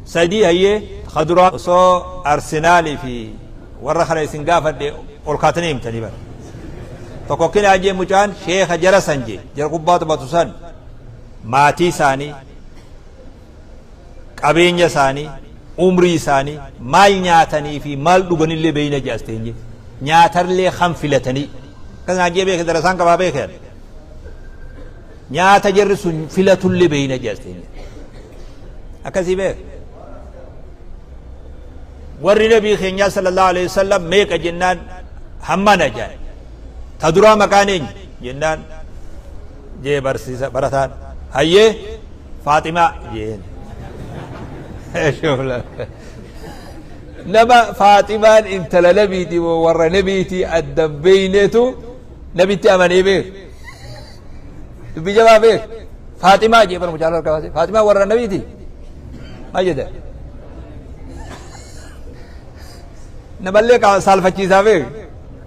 سدي هي خضراء صو أرسنالي في ورا خلي سنغافة والكاتنيم تنيبا تكوكين أجي مجان شيخ جرا سنجي جرا قبات باتوسان ماتي ساني قبينيا ساني عمري ساني مال نياتني في مال دوغني اللي بين جاستينجي نياتر لي خنفلتني كان أجي بيك درسان كبابي خير نياتا جرس فلة اللي بين جاستينجي أكاسي بيك ورّي نبي خينيا صلى الله عليه وسلم ميك جنان همنا جاي تدرى مكانين جنان جي برسيسا برثان هيه فاطمة جين شوف لا نما فاطمة انت لنبيتي وورّ نبيتي الدبينتو نبيتي أماني بيك بجواب بيك فاطمة جي برمجالر كواسي فاطمة ورّ نبيتي ما جدا نبلغ سالفتي سابق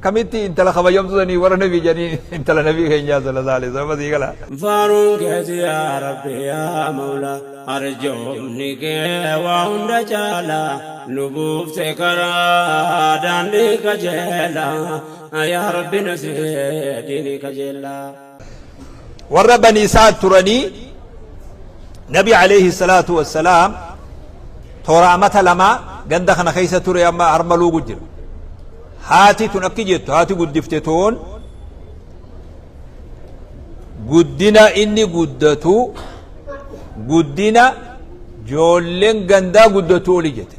كميتي انت لا خبا يوم توني ورا نبي جاني انت لا نبي خينيا صلى الله عليه وسلم دي قال فارون كيسي يا ربي يا مولا ارجو منك وعند جالا لبوف سكرا داندي كجلا يا ربي نسيدني كجلا ورا بني سعد ترني نبي عليه الصلاه والسلام تورا متى لما ganda kana keessa ture amma armaluu gujjira haati tun akki jettu haati guddifte toon guddina inni guddatu guddina joolleen gandaa guddatu oli jette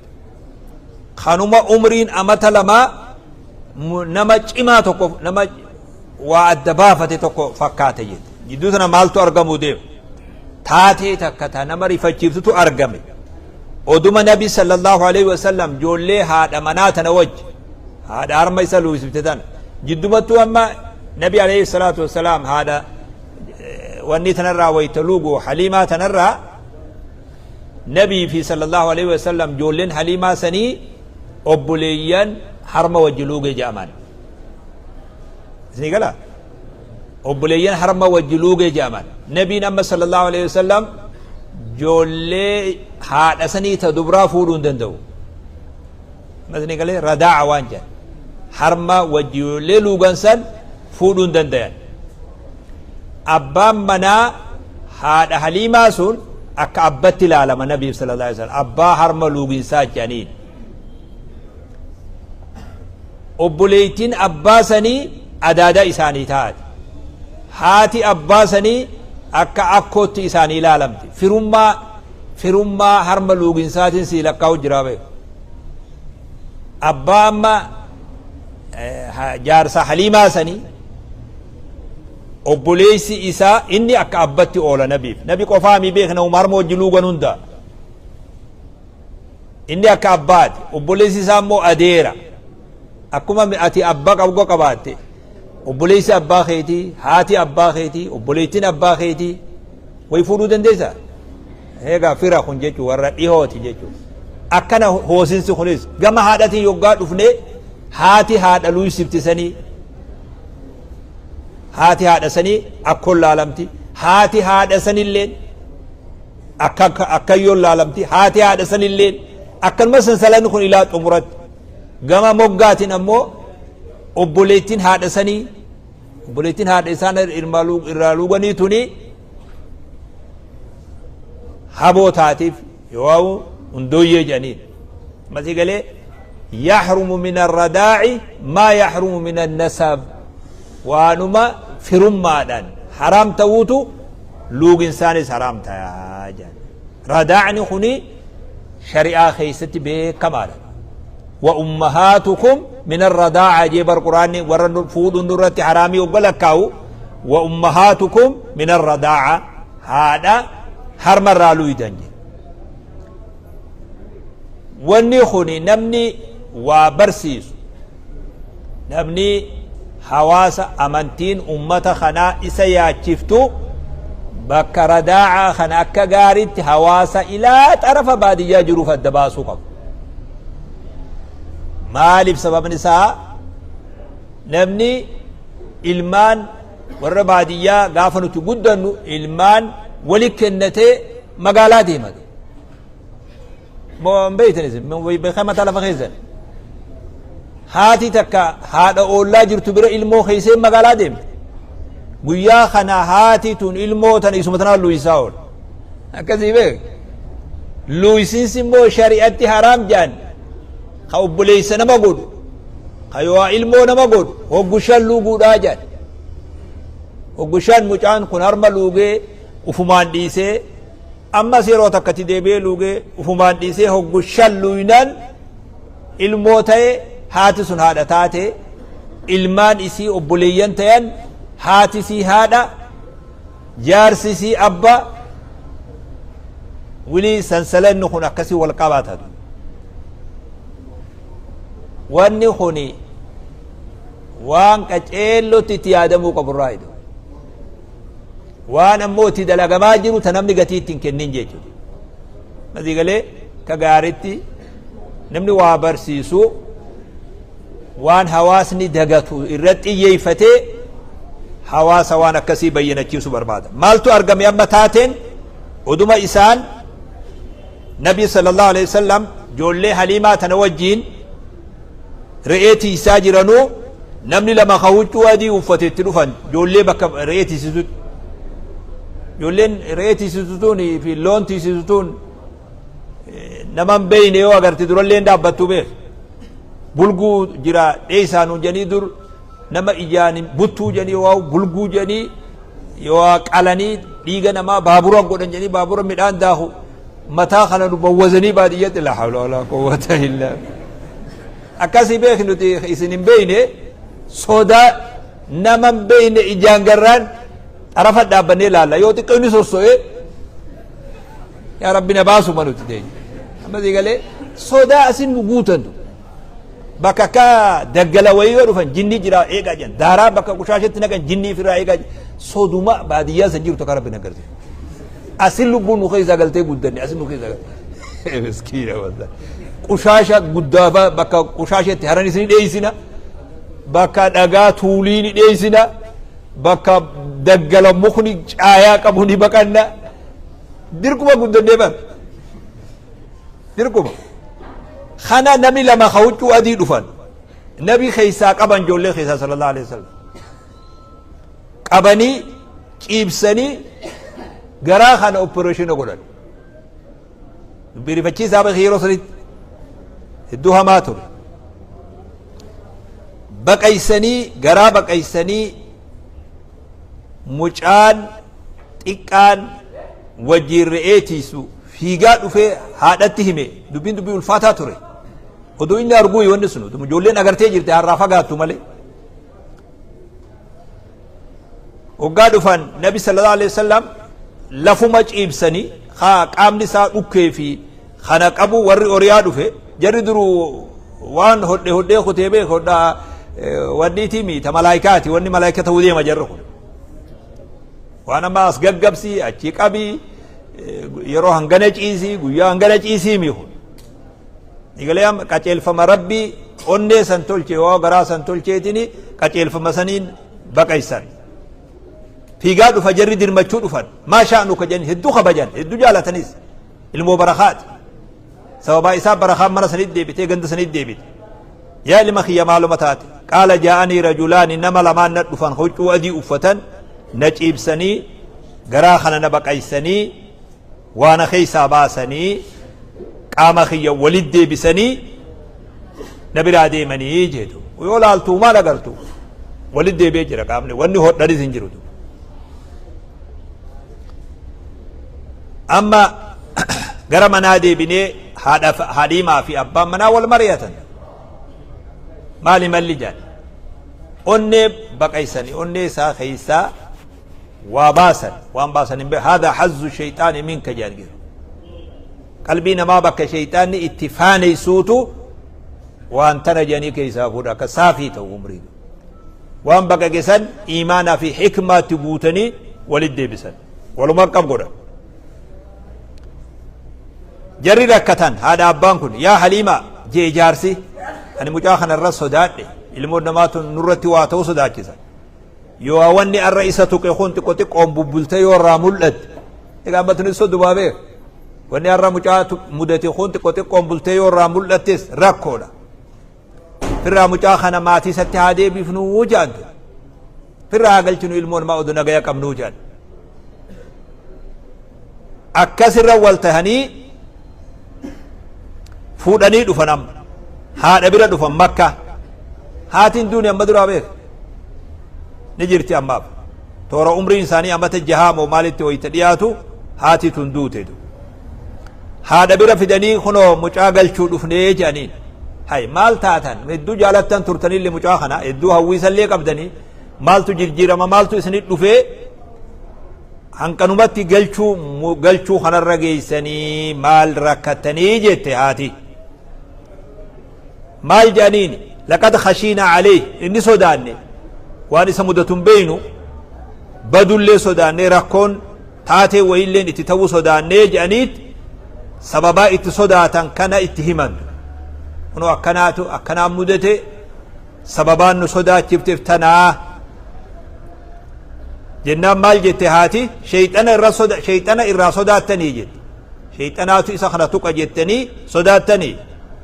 kanuma umriin amata lama nama cimaa tokko nama waa adda baafate tokko fakkaate jette jidduu sana maaltu argamu deemu taatee takka ta nama rifachiiftutu argame ودوما نبي صلى الله عليه وسلم جولي هذا مناتنا وجه هذا أرمى يسألوا يسبتدان جدومتو أما نبي عليه الصلاة والسلام هذا واني تنرى ويتلوغو حليمة تنرى نبي في صلى الله عليه وسلم جولين حليمة سني أبوليا حرم وجلوغ جامان سني قال أبوليا حرم وجلوغ جامان نبي نما صلى الله عليه وسلم جولي هذا سني تدبرا فودون دندو مثلا قال رداع وانجا حرما وجولي لوغانسن فودون دنديان أبا منا هذا حليمة سون أكابت العالم النبي صلى الله عليه وسلم أبا حرما لوغنسا جانين أبوليتين أبا سني أدادا إساني تاد هاتي أبا سني akka akkootti isaanii ilaalamti firummaa harma luuginsaatiin sii lakkaa'u jira beeku abbaa amma jaarsa haliimaa sanii obboleessi isaa inni akka abbatti oola nabiif nabi qofaa mi beekna harma wajji luugan hunda inni akka abbaati obboleessi isaa immoo adeera akkuma ati abbaa qabgo qabaatte obboleessi abbaa keetii haati abbaa keetii obboleettiin abbaa keetii way fuudhuu dandeessa eegaa fira kun jechuun warra dhihooti jechuun akkana hoosinsi kunis gama haadhatiin yoggaa dhufne haati haadha luusiftisanii haati haadha sanii akkon laalamti haati haadha sanilleen akkayyoon laalamti haati haadha sanilleen akkanuma sansalanni kun ilaa xumuratti gama moggaatiin ammoo obboleettiin haadha sanii obboleettiin haadha isaan irraa luuganii tuni haboo taatiif yoo hundooyyee jedhaniin masii galee يحرم من الرداع ما يحرم من النسب وانما فرمادان حرام توتو لوغ انسان حرام تاجا رداعني خني شريعه خيست بكمال وامهاتكم من الرضاعه جبر القران ورن فود نورتي حرامي وبلكاو وامهاتكم من الرضاعه هذا حرم الرالو يدنجي وني خني نمني وبرسيس نبني حواس أمانتين أمة خنا إسيا شفتو بكر داعا خنا كغارت حواس إلى طرف بادية جروف الدباسو قب مالي بسبب نساء نبني إلمان ور بادية غافنو تقدنو إلمان ولكنته مقالات مدو مو بيتني مو بخمة تلف خيزن هاتي تكا هذا أولا جرت برا إلمو خيسين مقالا ديم ويا خنا هاتي تون إلمو تن اسمتنا لويساول كذي بك لويسين سمو شريعتي حرام جان خاو بليس نما قد خيوا إلمو نما قد وقشان لوغو داجان وقشان مجان كن هرما لوغي وفمان ديسي أما سيرو تكتي ديبي لوغي وفمان ديسي وقشان لوينان إلمو تاي هاتي سن هذا تاتي إلمان إسي أبوليين تيان هاتي سي هذا جارسي سي أبا ولي سنسلن نخون أكسي والقابات هذا واني خوني وان كجيلو تتيادمو قبر رايدو وان أموتي دلقا ماجرو تنمني قتيتين كنين جيجو نذي قالي كغارتي نمني وابرسيسو وان حواسني دغتو الرتي يفتي حواس وانا كسي بينتي سو بربادا مالتو ارغم يمتاتين ودما إسان نبي صلى الله عليه وسلم جولي حليمة تنوجين رئيتي ساجرانو نمني لما خوجتو وادي وفتت تلوفان جولي بك رئيتي سيزوت جولين رئيتي سيزوتوني في اللون تي سيزوتون نمان بيني وغرتي درولين دابتو بيه bulguu jira dheeysaan janii dur nama ijaani buttuu janii waa bulguu janii yoo qalanii dhiiga namaa baabura godhan janii baabura midhaan daahu mataa kana bawwazanii baadiyyatti la hawla wala quwwata illa akkasi beeknuti isin hin beeyne soda nama beeyne ijaan garraan tarafa dhaabannee laalla yoo xiqqoo inni sosso'e yaa rabbi na baasu manuti deenya amma digalee soda asin guutantu bakka ka daggala wayii dhufan jinni jira eegaa jan daaraa bakka qushaashetti naqan jinnii firaa eegaa soduma baadiyyaa san jirtu akka rabbi nagarti asin lubbuun nu keessa galtee guddanne asin nu keessa galte miskiina walla qushaasha guddaa bakka qushaashetti haran isin dheeysina bakka dhagaa tuulii ni dheeysina bakka daggala mukni caayaa qabu ni baqanna dirquma guddannee bar dirquma خنا نبي لما خوجوا أدي دفن نبي خيسا قبن جولي خيسا صلى الله عليه وسلم قبني كيبسني غرا خنا اوبريشن غدن بيرفتشي سابق هيرو سريت الدوها ماتو بقيسني غرا بقيسني مجان تقان وجير رئيتيسو فيغا دفه هادتي همي دبين دبي الفاتا توري ودو إني أرجو يونسنو دم جولين أگر تيجي عرفا قاتو مالي وقاد فان نبي صلى الله عليه وسلم لفو مج إبسني خا قام نساء أوكي في خانق أبو ور أوريادو في جردرو وان هدي خطيبه خدا ودي تيمي تملايكاتي وني ملايكته ودي ما جرخون وانا ما أسققبسي أشيك أبي yeroo hangana ciisii guyyaa hangana ciisii miihun digalee qaceelfama rabbii onnee san tolche waa garaa san tolcheetini qaceelfama saniin baqaysan fiigaa dhufa jarri dirmachuu dhufan maa sha'nu ka jan hedduu kabajan hedduu jaalatanis ilmoo barakaati sababaa isaa barakaan mana sanit deebitee ganda sanit deebite yaa ilma kiyya maaluma taate qaala jaa'anii rajulaani nama lamaan na dhufan huccuu adii uffatan na ciibsanii garaa kana na baqaysanii وانا خيسا باسني قام خيا ولد بسني نبرا ديمني جيتو ويولا التو ما لغرتو ولد بيجرا قامني وني هو ددي سنجرو اما غرمنا دي بني حديما في ابا منا والمرية مالي ملجان اوني بقيسني اوني سا خيسا وباسن وان باسن هذا حظ الشيطان منك جارجر قلبنا ما بك شيطان اتفاني سوتو وان تنجني كيسا فودا كسافي تو عمري وان بك جسن ايمانا في حكمه تبوتني ولد بسن ولما قبغدا جري ركتان هذا ابانكن يا حليمه جي جارسي ان مجاخن الرس صداد المنمات نورتي واتو صداكيسا yoo wanni arra isa tuqe khonti qoti qom bubulte yoo ramullat egaa batni so dubabe wanni har'a mucaa mudate kun xiqqoo bultee yoo irraa mul'attes rakkoodha firraa mucaa kana maatii isatti haa deebifnuu jaantu firraa haa galchinu ilmoon maa oduu nagaya qabnuu jaan akkasirra wal tahanii fuudhanii dhufan amma haadha bira dhufan makka haatiin duuni amma duraa beek ni jirti ammaaf toora umriin isaanii ammata jahaamoo maalitti wayita dhiyaatu haati tun duuteetu haadha bira fidanii kunoo mucaa galchuu dhufnee jedhaniin hay maal taatan hedduu jaalattan turtanillee mucaa kana hedduu hawwiisallee qabdanii maaltu jirjiirama maaltu isinit dhufee hanqanumatti galchuu kanarra geeysanii maal rakkattanii jette haati maal jedhaniin laqad khashiina alayh inni sodaanne waan isa mudatun beeynu badullee sodaanne rakkoon taatee wayilleen itti ta'uu sodaannee jedhaniit sababaa itti sodaatan kana itti himan kunoo akkanaan mudate sababaan nu sodaachifteef tanaa jennaan maal jette haati shayxana irraa sodaattanii jette shayxanaatu isa kana tuqa jettanii sodaattanii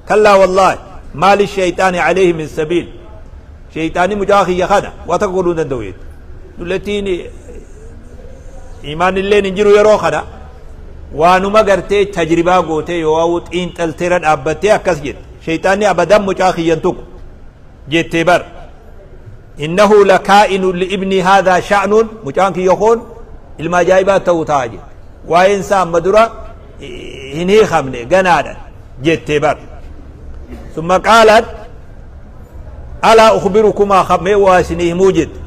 kallaa wallaahi maali shayxaani alayhi min sabiil shayxaani mucaa kiyya kana waa takka godhuu danda'u jette dullettiin imaan illeen hin jiru yeroo kana waanuma gartee tajribaa gootee yoo xiinxalteera dhaabbattee akkas jette shayxaanni abadan mucaa kiyyan tuqu jettee bar innahu lakaa'inu liibni haadaa sha'nun mucaan kiyya kun ilma ajaa'ibaa ta'uu ta'a jette waa'een isaa amma dura hin hiikamne ganaadha jettee bar summa qaalat alaa ukhbirukumaa khamee waa isinii himuu jette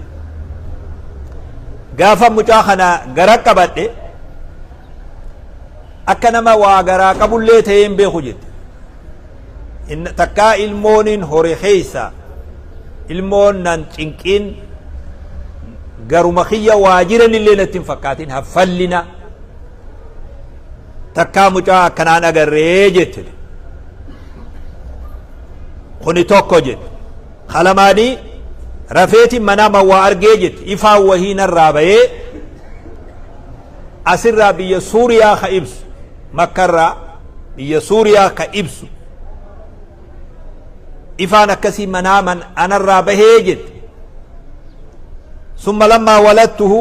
gaafa mucaa kana gara qabadhe akka nama waa garaa qabullee ta'ee hin beeku jette takkaa ilmoonin hore keeysa ilmoon nan cinqiin garuma kiyya waa jiranillee natti hin fakkaatin haffallina takkaa mucaa akkanaan agarree jette kuni tokko jette kalamaanii rafeetiin manama waa argee jette ifaan wahii narraa bayee asirraa biyya suuriyaa ka ibsu makkarraa biyya suuriyaa ka ibsu ifaan akkasii manaaman anarraa bahee jette summa lammaa waladtuhu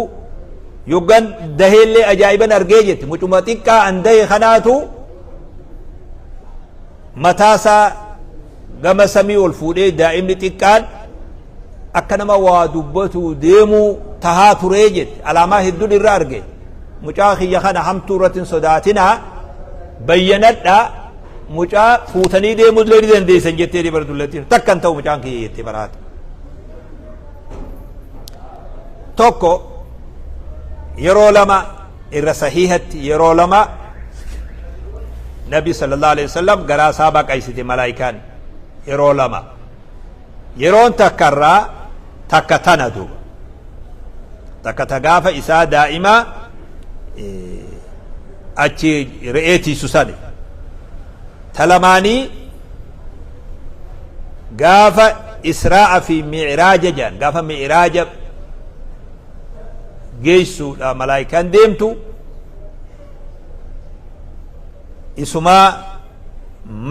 yoggan daheellee ajaa'iban argee jette mucuma xiqqaa an dahe kanaatu mataasaa gama samii ol fuudhee daa'imni xiqqaan akka nama waa dubbatu deemuu tahaa turee jette alaamaa hedduun irra arge mucaa kiyya kana hamtuu irratti hin sodaatinaa bayyanadhaa mucaa fuutanii deemuullee ni dandeessan jettee dibardullettiin takkan ta'u mucaan kiyya jettee baraate tokko yeroo lama irra sahiihatti yeroo lama nabi sallallahu alaihi wasallam garaa isaa baqaysite malaayikaan yeroo lama yeroon takkarraa takka tana duuba takka ta gaafa isaa daa'imaa achi re'eetiisu sane talamaanii gaafa israa'a fi mi'raaja jedhan gaafa mi'raaja geessuudha malaayikaan deemtu isumaa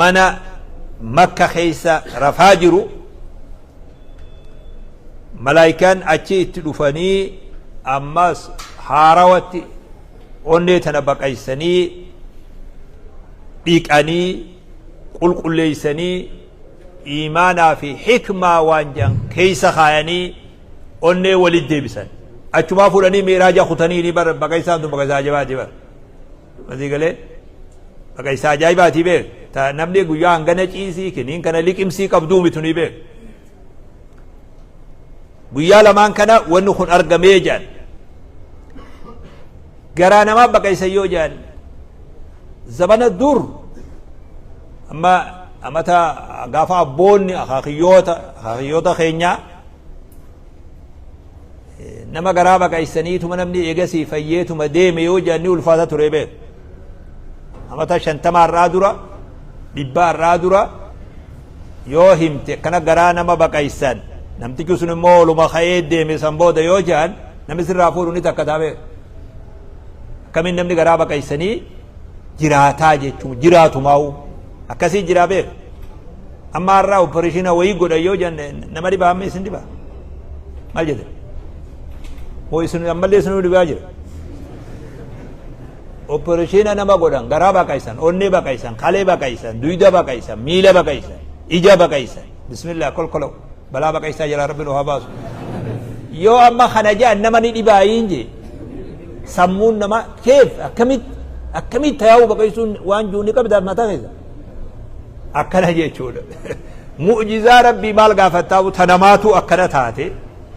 mana makka keeysa rafaa jiru malaayikaan achi itti dhufanii ammas haarawatti onnee tana baqaysanii dhiqanii qulqulleeysanii iimaanaa fi hikmaa waan jedhan keeysa kaayanii onnee walit deebisan achumaa fuudhanii miiraaja kutanii ni bar baqaysaan tun baqaysaa ajaa'ibaati bar masii galee baqaysaa ajaa'ibaati beek ta namni guyyaa hangana ciisii kiniin kana liqimsii qabduu mitu ni beek guyyaa lamaan kana wanni kun argamee jedhan garaa namaa baqaysan yoo jedhan zabana dur amma amata gaafa abboonni akaakiyyoota keenyaa nama garaa baqaysaniituma namni eegasii fayyeetuma deeme yoo jedhan ni ulfaata ture beek amata 50 irraa dura 100 irraa dura yoo himte akkana garaa nama baqaysan namtichi sun immoo oluma ka'ee deeme san booda yoo jedhan namni sirraa fuudhu ni takka taabee akkamiin namni garaa baqaysanii جراتا جيتشو جراتو ماو أكاسي جرابير أما الرا أوبريشنا ويقول أيو جن نمري بامي سندي با ما جد هو يسنو أمالي يسنو دي باجر أوبريشنا نما قدان غرابا كايسان أوني با كايسان خالي با كايسان دويدا با كايسان ميلا با كايسان إجا با كايسان بسم الله كل كلو بلا با كايسان جل ربنا وهاباس يو أما خنجا نما ني باين جي سمون نما كيف أكمل تياو بقيسون وانجوني كبدا متى كذا أكنا جيتشود معجزة ربي مال قافتاو تنماتو أكنا تاتي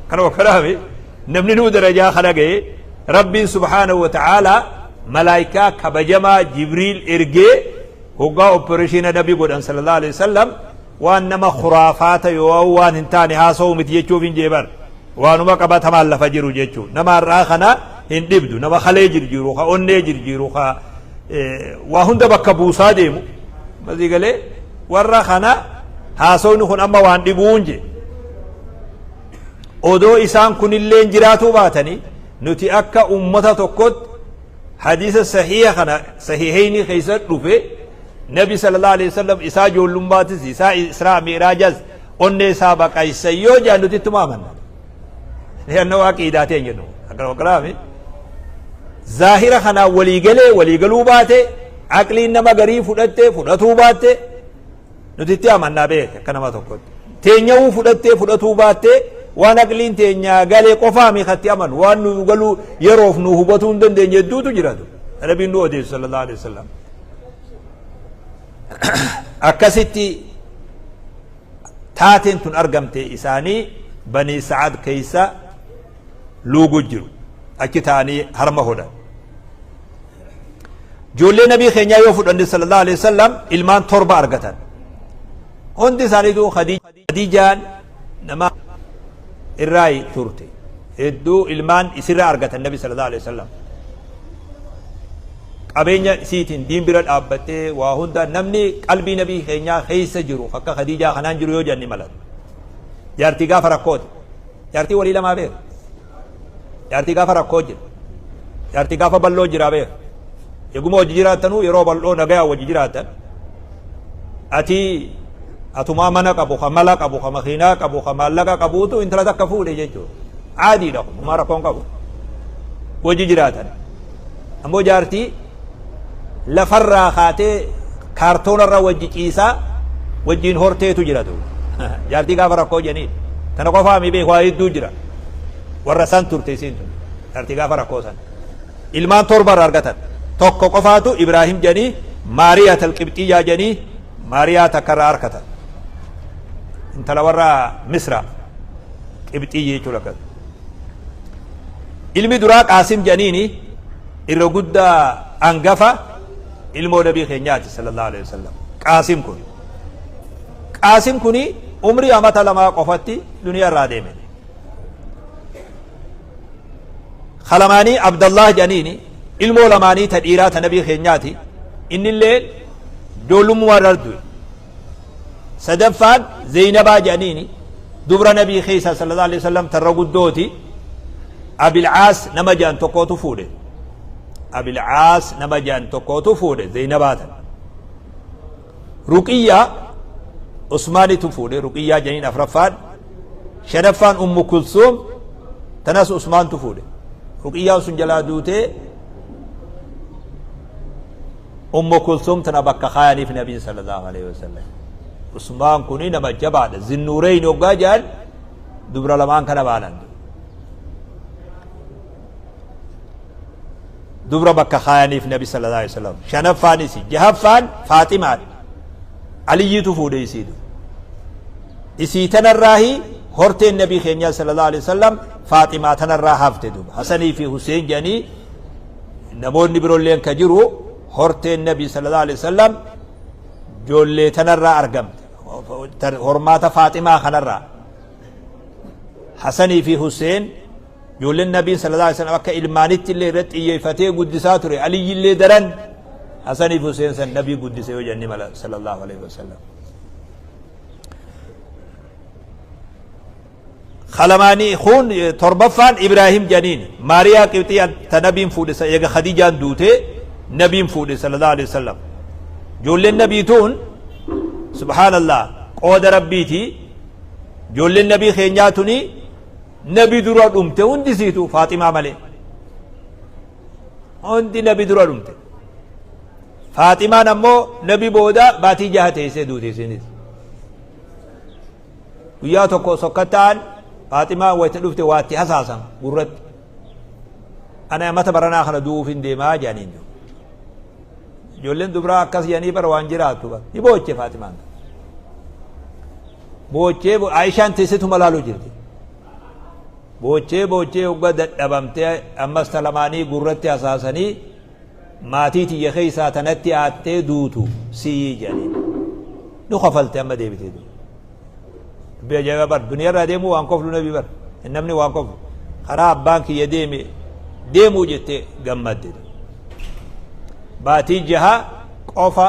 كانوا كلامي نمنو درجة خلقه ربي سبحانه وتعالى ملائكة كبجما جبريل إرجع هو أوبريشن النبي قدام صلى الله عليه وسلم وانما خرافات يوان انتاني هاسو متيجو فين جبر وانما كبات مال فجرو جيتشو نما راخنا هندبدو نما خلي جرجيرو خا أني جرجيرو خا وهند بكبوسا ديمو مزي قالي warra kana haasawni kun amma waan dhibuun je odoo isaan kunillee jiraatu baatani nuti akka ummata tokkot hadiisa sahiha kana sahihayni keessa dhufe nabi sallallahu alaihi wasallam isaa joollumaatis isaa israa mi'raajaz onne isaa baqaysa yoo jaan nuti tumamanna lianna waqiidaateen jennu akara wakaraami zaahira kana waliigaluu baate aqliin nama garii fudhatuu baate nuti amanna beek kanama tokko teenyuu fudhatuu baatte waan aqliin teenya galee qofaa mi khatti aman waan nu galu yeroof nu hubatu hin dandeenye duutu jiratu nabiin nu odeessu sallallahu alaihi wasallam akkasitti taateen tun argamte isaanii bani sa'ad keessa luugu jiru achi taanii harma hodhan ijoollee nabii keenyaa yoo fudhanne sallallahu alaihi wasallam ilmaan torba argatan hundi isaaniitu khadiijaan nama irraa turte hedduu ilmaan isirraa argatan nabi sallallahu alaihi wasallam qabeenya isiitiin diin bira dhaabbattee waa hunda namni qalbii nabii keenyaa keessa jiru akka khadiijaa kanaan jiru yoo janni malan jaartii gaafa rakkooti jaartii walii lamaa beeku jaartii gaafa rakkoo jira jaartii gaafa bal'oo jira beeku eeguma hojii jiraatanuu yeroo bal'oo nagayaa hojii jiraatan ati atuma mana qabu khamala qabu khamakhina qabu khamallaka qabutu intala takka fuudhe jechuudha aadiidha kuma rakkoon qabu hojii jiraatan ammoo jaartii lafarraa kaatee kaartoonarra wajji ciisaa wajjiin horteetu jiratu jaartii gaafa rakkoo jeniin tana qofaa mi beeku waa hedduu jira warra san turte isiin tun jaartii gaafa rakkoo san ilmaan torbarra argatan tokko qofaatu ibraahim janii maariyaa talqibxiyyaa janii maariyaa takkarra arkatan intala warra misra qibxiyyi jechuudha kan ilmi duraa qaasim janiini irra guddaa angafa ilmoo nabii keenyaati sallallahu alaihi wasallam qaasim kuni umrii amata lamaa qofatti duniyaa irraa deeme khalamaanii abdallah janiini ilmoo lamaanii ta dhiiraa ta nabii keenyaati innillee joollummaa dardu sadaffaan zeynabaa janiini dubra nabii keessa sallallahu alaihi wasallam tarra guddooti abilcaas nama jaan tokkootu fuudhe abilcaas nama jaan tokkootu fuudhe zeynabaatan ruqiyyaa usmaanitu fuudhe ruqiyyaa janiin afraffaan shanaffaan ummu kulsuum tanas usmaantu fuudhe ruqiyyaan sun jalaa duutee ummu kulsuum tana bakka kaayaniif nabiin sallallahu alaihi wasallam usmaan kuni nama jabaadha zinnuureyn hoggaa jaan dubra lamaan kana baanan dubra bakka kaayaniif nabi sallallahu alaihi wasallam shanaffaan isi jahaffaan faatimaan aliyyitu fuudhe isiidu isii tanarraahi horteen nabii keenya sallallahu alaihi wasallam faatimaa tanarraa hafte duba hasanii fi huseen janii namoonni biroolleen ka jiru horteen nabii sallallahu alaihi wasallam joollee tanarraa argamte hormaata faatimaa kanarraa hasanii fi huseen joolleen nabii sallallahu alaihi wasallam akka ilmaanitti illee irratti xiyyeeffatee guddisaa ture aliyyi illee daran hasanii fi huseen san nabii guddise yoo jenni mala sallallahu alaihi wasallam خلماني خون تربفان إبراهيم جنين ماريا كيفتي تنبين فودسا يجا خديجة دوته نبي فود صلى الله عليه وسلم جول النبي تون سبحان الله قود ربيتي جول النبي خينياتني نبي درا دمته وندي سيتو فاطمة مالي وندي نبي درا دمته فاطمة نمو نبي بودا باتي جهته سيدو تيسينيس ويا توكو سكتان فاطمة ويتلوفت واتي حساسا قررت أنا متى برنا خنا دوفين ديما جانين جولين دبرا أكاس يعني بروانجرات توبا يبوچه فاطمة بوچه عائشة تيسيتو ملالو جرتي بوچه وقد دبمتي أما استلماني قررت أساساني ماتيتي يخي ساتنتي آتي دوتو سي جانين نو خفلت أما ديبتي دو بيجا بر دنيا را ديمو وانكوف لو نبي بر انمني وانكوف خراب بانك يديمي ديمو جت غمد باتي جها قفا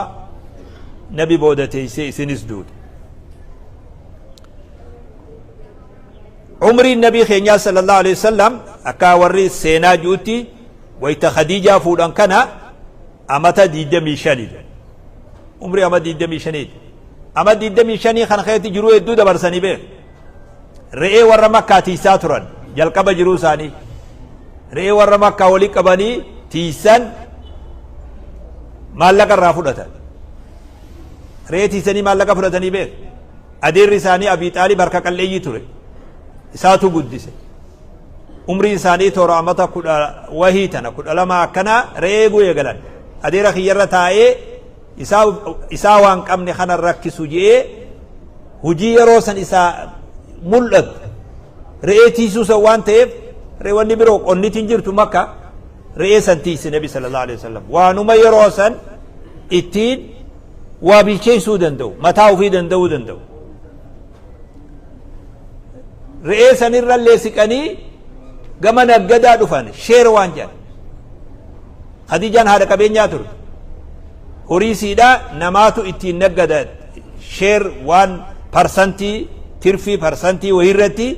نبي بودتي سينس دود عمري النبي خينيا صلى الله عليه وسلم اكا وري سينا جوتي ويت خديجه فودان كنا امتا ديدمي شديد عمري امتا ديدمي شديد أما ديدمي شني خان خيتي جرو يدو دبر سني به رئي ور مكة تيساترن جلقب جرو ساني رئي ور مكة ولي كباني تيسان مالك الرافودة رئي تيساني مالك فرتني به أدير رساني أبي طالب بركة اللي توري ساتو قدس عمري ساني تورا أمتا كل وهي تنا كل لما كنا رئي قوي قلن أدير خيرة تاي isaa waan qabne kana rakkisu jee hujii yeroo san isaa mul'at re'ee tiisuusa waan ta'eef reewwanni biroo qonnitiin jirtu makka re'ee san tiisi nabi sallallahu alaihi wasallam waanuma yeroo san ittiin waa bilcheessuu danda'u mataa ofii danda'u re'ee sanirra illee siqanii gama naggadaa dhufan sheer waan jedhan Khadijaan haadha qabeenyaa turte horiisiidha namaatu ittiin naggada sheer waan parsantii tirfii parsantii wahirratti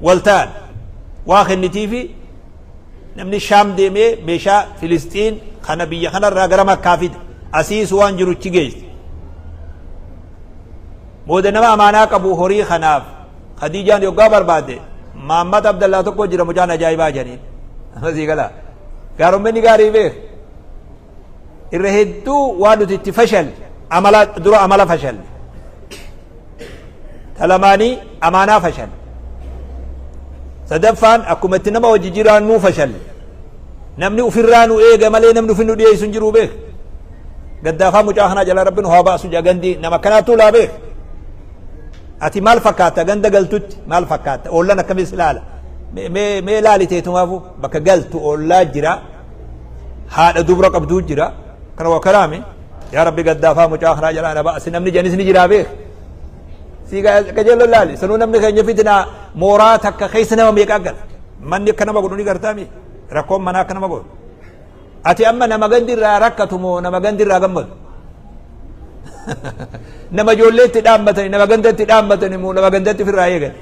waltaan waa kennitiifi namni shaam deemee meeshaa filisxiin kana biyya kanarraa gara makkaa fide asiis waan jiruchi geessi booda nama amaanaa qabu horii kanaaf Khadijaan yoggaa barbaade Mahammad Abdallaa tokko jira mucaan ajaa'ibaa janiin amasii gala gaarommenni gaarii beek irra hedduu waan nuti itti fashal dura amala fashal talamaanii amaanaa fashal sadaffaan akkuma itti nama wajji jiraannuu fashal namni ufirraa nu eega malee namni ufin nu dhiyeessu hin jiruu beek gaddaafaa mucaa kanaa jala rabbiin haa baasu jagandii nama kanaattuu laa beek ati maal fakkaata ganda galtutti maal fakkaata oollan akkamis ilaala mee laaliteetumaafu bakka galtu oollaa jira haadha dubra qabduu jira kana waa karaame yaa rabbi gaddaafaa mucaa kanaa jala na baasi namni janis ni jiraa beek si qajeello laali sanuu namni keenya fitinaa mooraa takka keessa nama meeqaa gala manni akka nama godhu ni gartaami rakkoon manaa akka nama godhu ati amma nama gandirraa rakkatu moo nama gandirraa gammadu nama ijoolleetti dhaammatani nama gandatti dhaammatani moo nama gandatti firraa eegan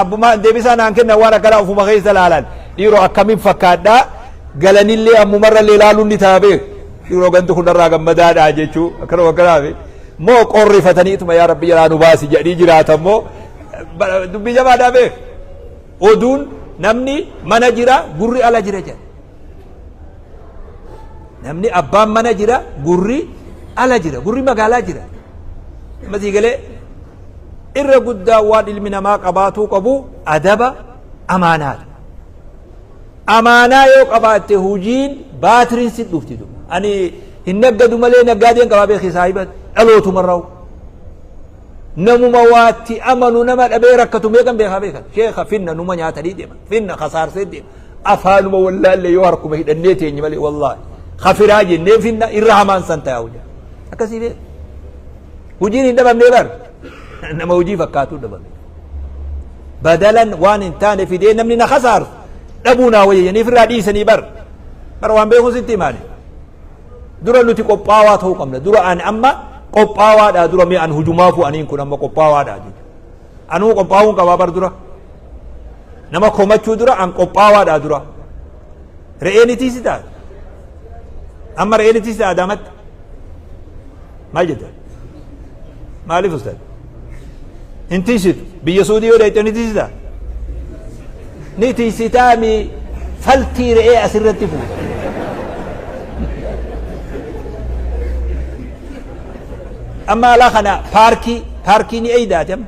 abbuma deebisaa naan kennan waan akkanaa ufuma keessa laalan dhiiroo akkamiin fakkaadhaa galanillee ammumarrallee laaluun ni taabee dhiiroo ganti kunarraa gammadaadhaa jechuu akkana wakkanaafi moo qorrifataniituma yaa rabbi jalaa nu baasi jedhanii jiraatan moo dubbii jabaadhaa beek oduun namni mana jira gurri ala jira jedha namni abbaan mana jira gurri ala jira gurri magaalaa jira masii galee irra guddaa waan ilmi namaa qabaatuu qabu adaba amaanaadha amaanaa yoo qabaatte hujiin baatiriin si dhufti du ani hin naggadu malee naggaadeen qabaa beeki saahibat dhalootumarraa'u namuma waatti amanu nama dhabee rakkatu meeqan beekaa beekan sheeka finna numa nyaatanii deema finna kasaarsee deema afaanuma wallaallee yoo harkuma hidhannee teenye malee wallaahi kafiraa jennee finna irra hamaan san ta'aa hujaa akkasii bee hujiin hin dhabamnee bar nama hujii fakkaatuu dhabame badalan waan hin taane fidee namni na kasaarsu dhabuu naa wayyaniif irraa dhiisanii bar waan beekuu sitti himaane dura nuti qophaawaa ta'uu qabna dura ani amma qophaawaadha dura mee an hujumaafu aniin kun amma qophaawaadha jechuudha anuu qophaawuun qabaa bar dura nama komachuu dura an qophaawaadha dura re'een itiisi taate أما رأيني تيسا أدامت ما جدا ما ألف أستاذ انتي ست بيسودي ولا يتني تيسا نيتي ستامي فلتي رأي أسرتي فوق أما لا خنا باركي ني أي داتم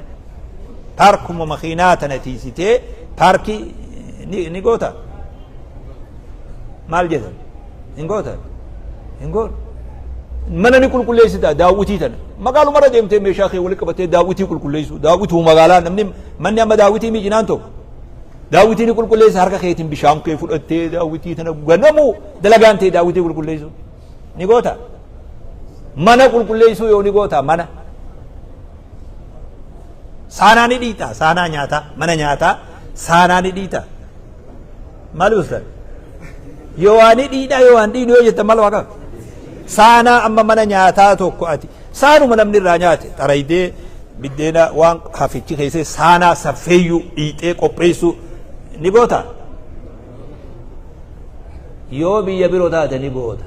بارك مخينات نتيسيتي باركي نيغوتا مال جدا نيغوتا نقول من نقول كل شيء داوتي تنا ما قالوا مرة ديم تيم شاخي ولا كبتة داوتي كل شيء داوتي هو مقالا نمني من يا ما داوتي مي جنانتو داوتي نقول كل شيء هركا خيتين بشام كيف الأتي داوتي تنا غنمو دلقان تي داوتي كل شيء نيغوتا ما نقول كل شيء يو نيغوتا ما نا سانا نديتا سانا نياتا من نياتا سانا نديتا مالو أستاذ يواني ديدا يوان دينو يتمال واقع سانا أما من نياتا توكو أتي سانو من أمن الرانيات ترايدي بدينا وان خافتي خيسي سانا سفيو إيتي قبريسو نيغوتا يو بي يبيرو تاتا نيغوتا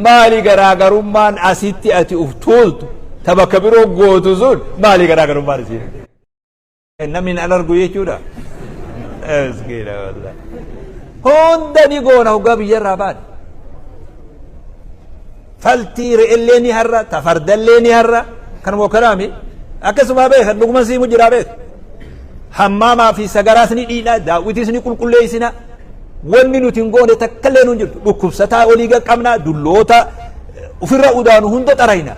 مالي غراغرمان أسيتي أتي أفتولتو تبا كبيرو غوتو زون مالي غراغرمان سيري نمين ألرغو يجودا اسكينا والله هوندا نيغونا وقا بيجرى بعد فالتير اللي نهرة تفرد اللي نهرة كان مو كلامي أكسما بيه لقما سيمو جرا بيه حماما في سقراسني دينا داوتيسني كل ليسنا ومنو تنقون تكلين نجر لكبستا وليغا قمنا دلوتا وفر أودانو هندو ترينا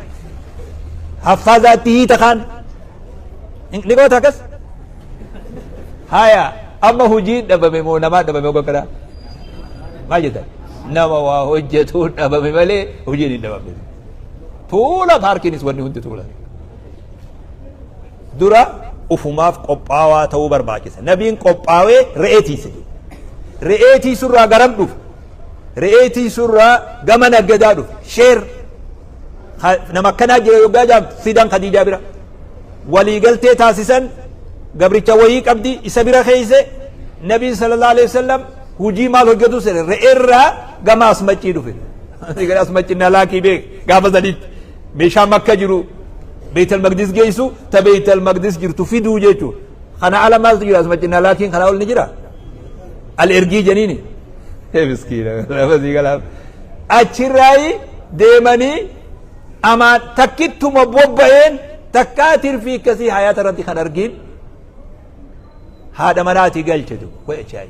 حفاظاته تخان لقوة تكس هايا أما هجين دبا مو نما دبا مو كذا ما جدا نما وهجته دبا ملي هجين دبا ملي تولا باركينيس وني هند تولا درا أفماف قبّاوا تو برباكيس نبين قبّاوي رئيتي سورة غرام دوف رئيتي سورة غمنا جدادو شير نما كنا جا فيدان خديجة برا ولي قلتي تاسسا قبرتشا ويك أبدي إسابيرا خيسة نبي صلى الله عليه وسلم هجي مال هجدو سر رئيرا قما أسمتشي دوفين يقول أسمتشي نلاكي بيك قابا زديد بيشا مكة جرو بيت المقدس جيسو تبيت المقدس جرتو في دو جيتو خنا على ما تجرا أسمتشي نلاكي خنا أول نجرا الإرجي جنيني مسكينة بس يقول أشراي ديماني أما تكتم مبوبين تكاتر في كسي حياة ردي خنرجين هذا مراتي قال تدو وإيشاي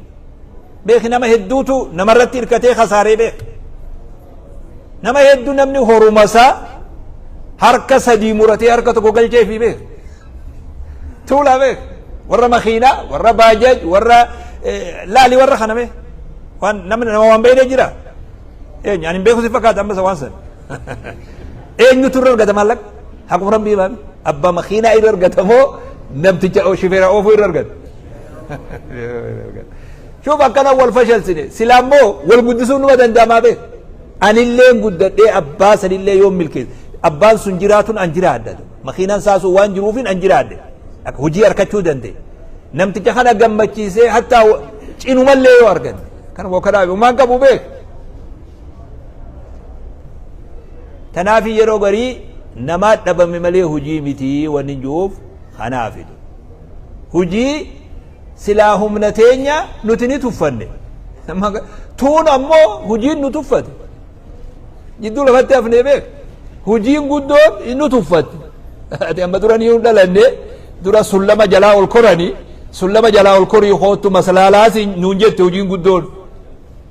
بيخ نما هدوتو نمرت تركتي خساري بيخ نما هدو نمني هرمسا حركة سدي مرتي حركة قال جاي في بيخ تولا بيخ ورا مخينا ورا باجج ورا لالي ورا خنا بيخ وان نمن نوام بين جرا يعني بيخو سفكات أم بس وانسن نتورر قدام لك حكم ربي بام أبا مخينا إيرر قدامه نبتجا أو شفيرا أو فيرر قد شوف أكنا أول فشل سنة سلامو والقدسون ودن داما به أن اللي قدت إيه أباس اللي يوم ملكي أبان سنجراتون أنجرا عدد مخينا ساسو وان جروفين أنجرا عدد هجي أركتشو دنده نمتجا خنا قمتشي سي حتى إنو ملي يوارقن كان وكذا وما قبو به تنافي يرو غري نمات دبا مملي هجي متي ونجوف خنافد هجي سلاهم نتينيا نتني تفن تون أمو هجي نتفت جدو لفت أفني بك هجي قدون إنو تفت أما دراني يوم دلني درا سلما جلاء القراني سلما جلاء القري خوتو مسلالاسي نونجت هجي قدون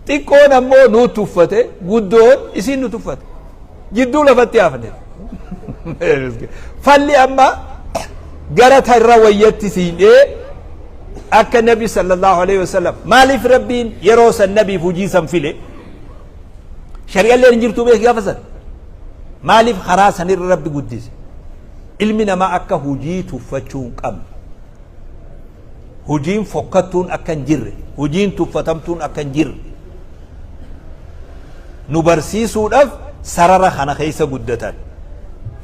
تكون أمو نو تفت قدون إسين نتفت جدو لفتي أفني فاللي أما قرأت الروايات سيني أكا النبي صلى الله عليه وسلم مالي في ربين يروس النبي فجيسا فيلي شريعة اللي نجرتو بيه يافسا مالي في خراس هنير ربي قدس علمنا ما أكا هجي تفتشون كم هجين فقطون أكا نجر هجين تفتمتون أكا نجر نبرسيسو دف سرر خنا خيسا قدتان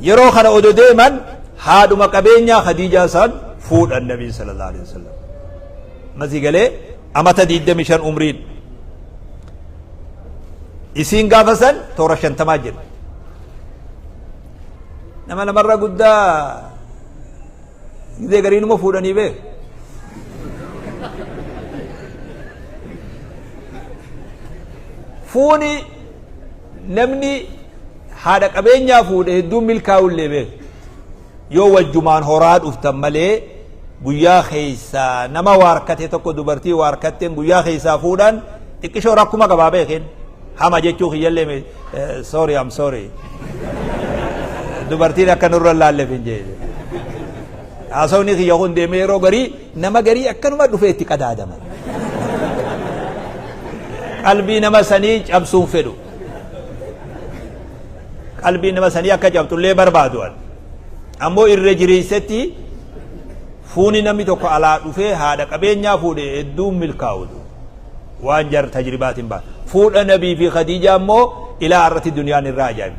يرو خنا أدو ديمان هادو مقبينيا خديجة سان فود النبي صلى الله عليه وسلم مزي قال أما تديد مشان أمرين إسين قافسا تورشن تماجر نما مرة قد إذا قرين مفودني به فوني نمني هذا كبينيا فود هدوم ملكاول لبه يو وجمان هوراد افتملي بويا خيسا نما واركته تكو دبرتي واركتين بويا خيسا فودان تكشو راكما كبابه كين هما جيتشو خيالي مي سوري ام سوري دبرتي لكن نور الله لفنجي اسوني خي يهون ديميرو غري نما غري اكنما دفيتي قدادما قلبي نما سنيج ابسون فدو قلبي نما سنيا كجبت لي بربادوال امو الرجريستي فوني نمي توكو على دفه هذا قبينيا فودي ادوم ملكاود وانجر تجربات با فود النبي في خديجه مو الى ارت الدنيا الراجع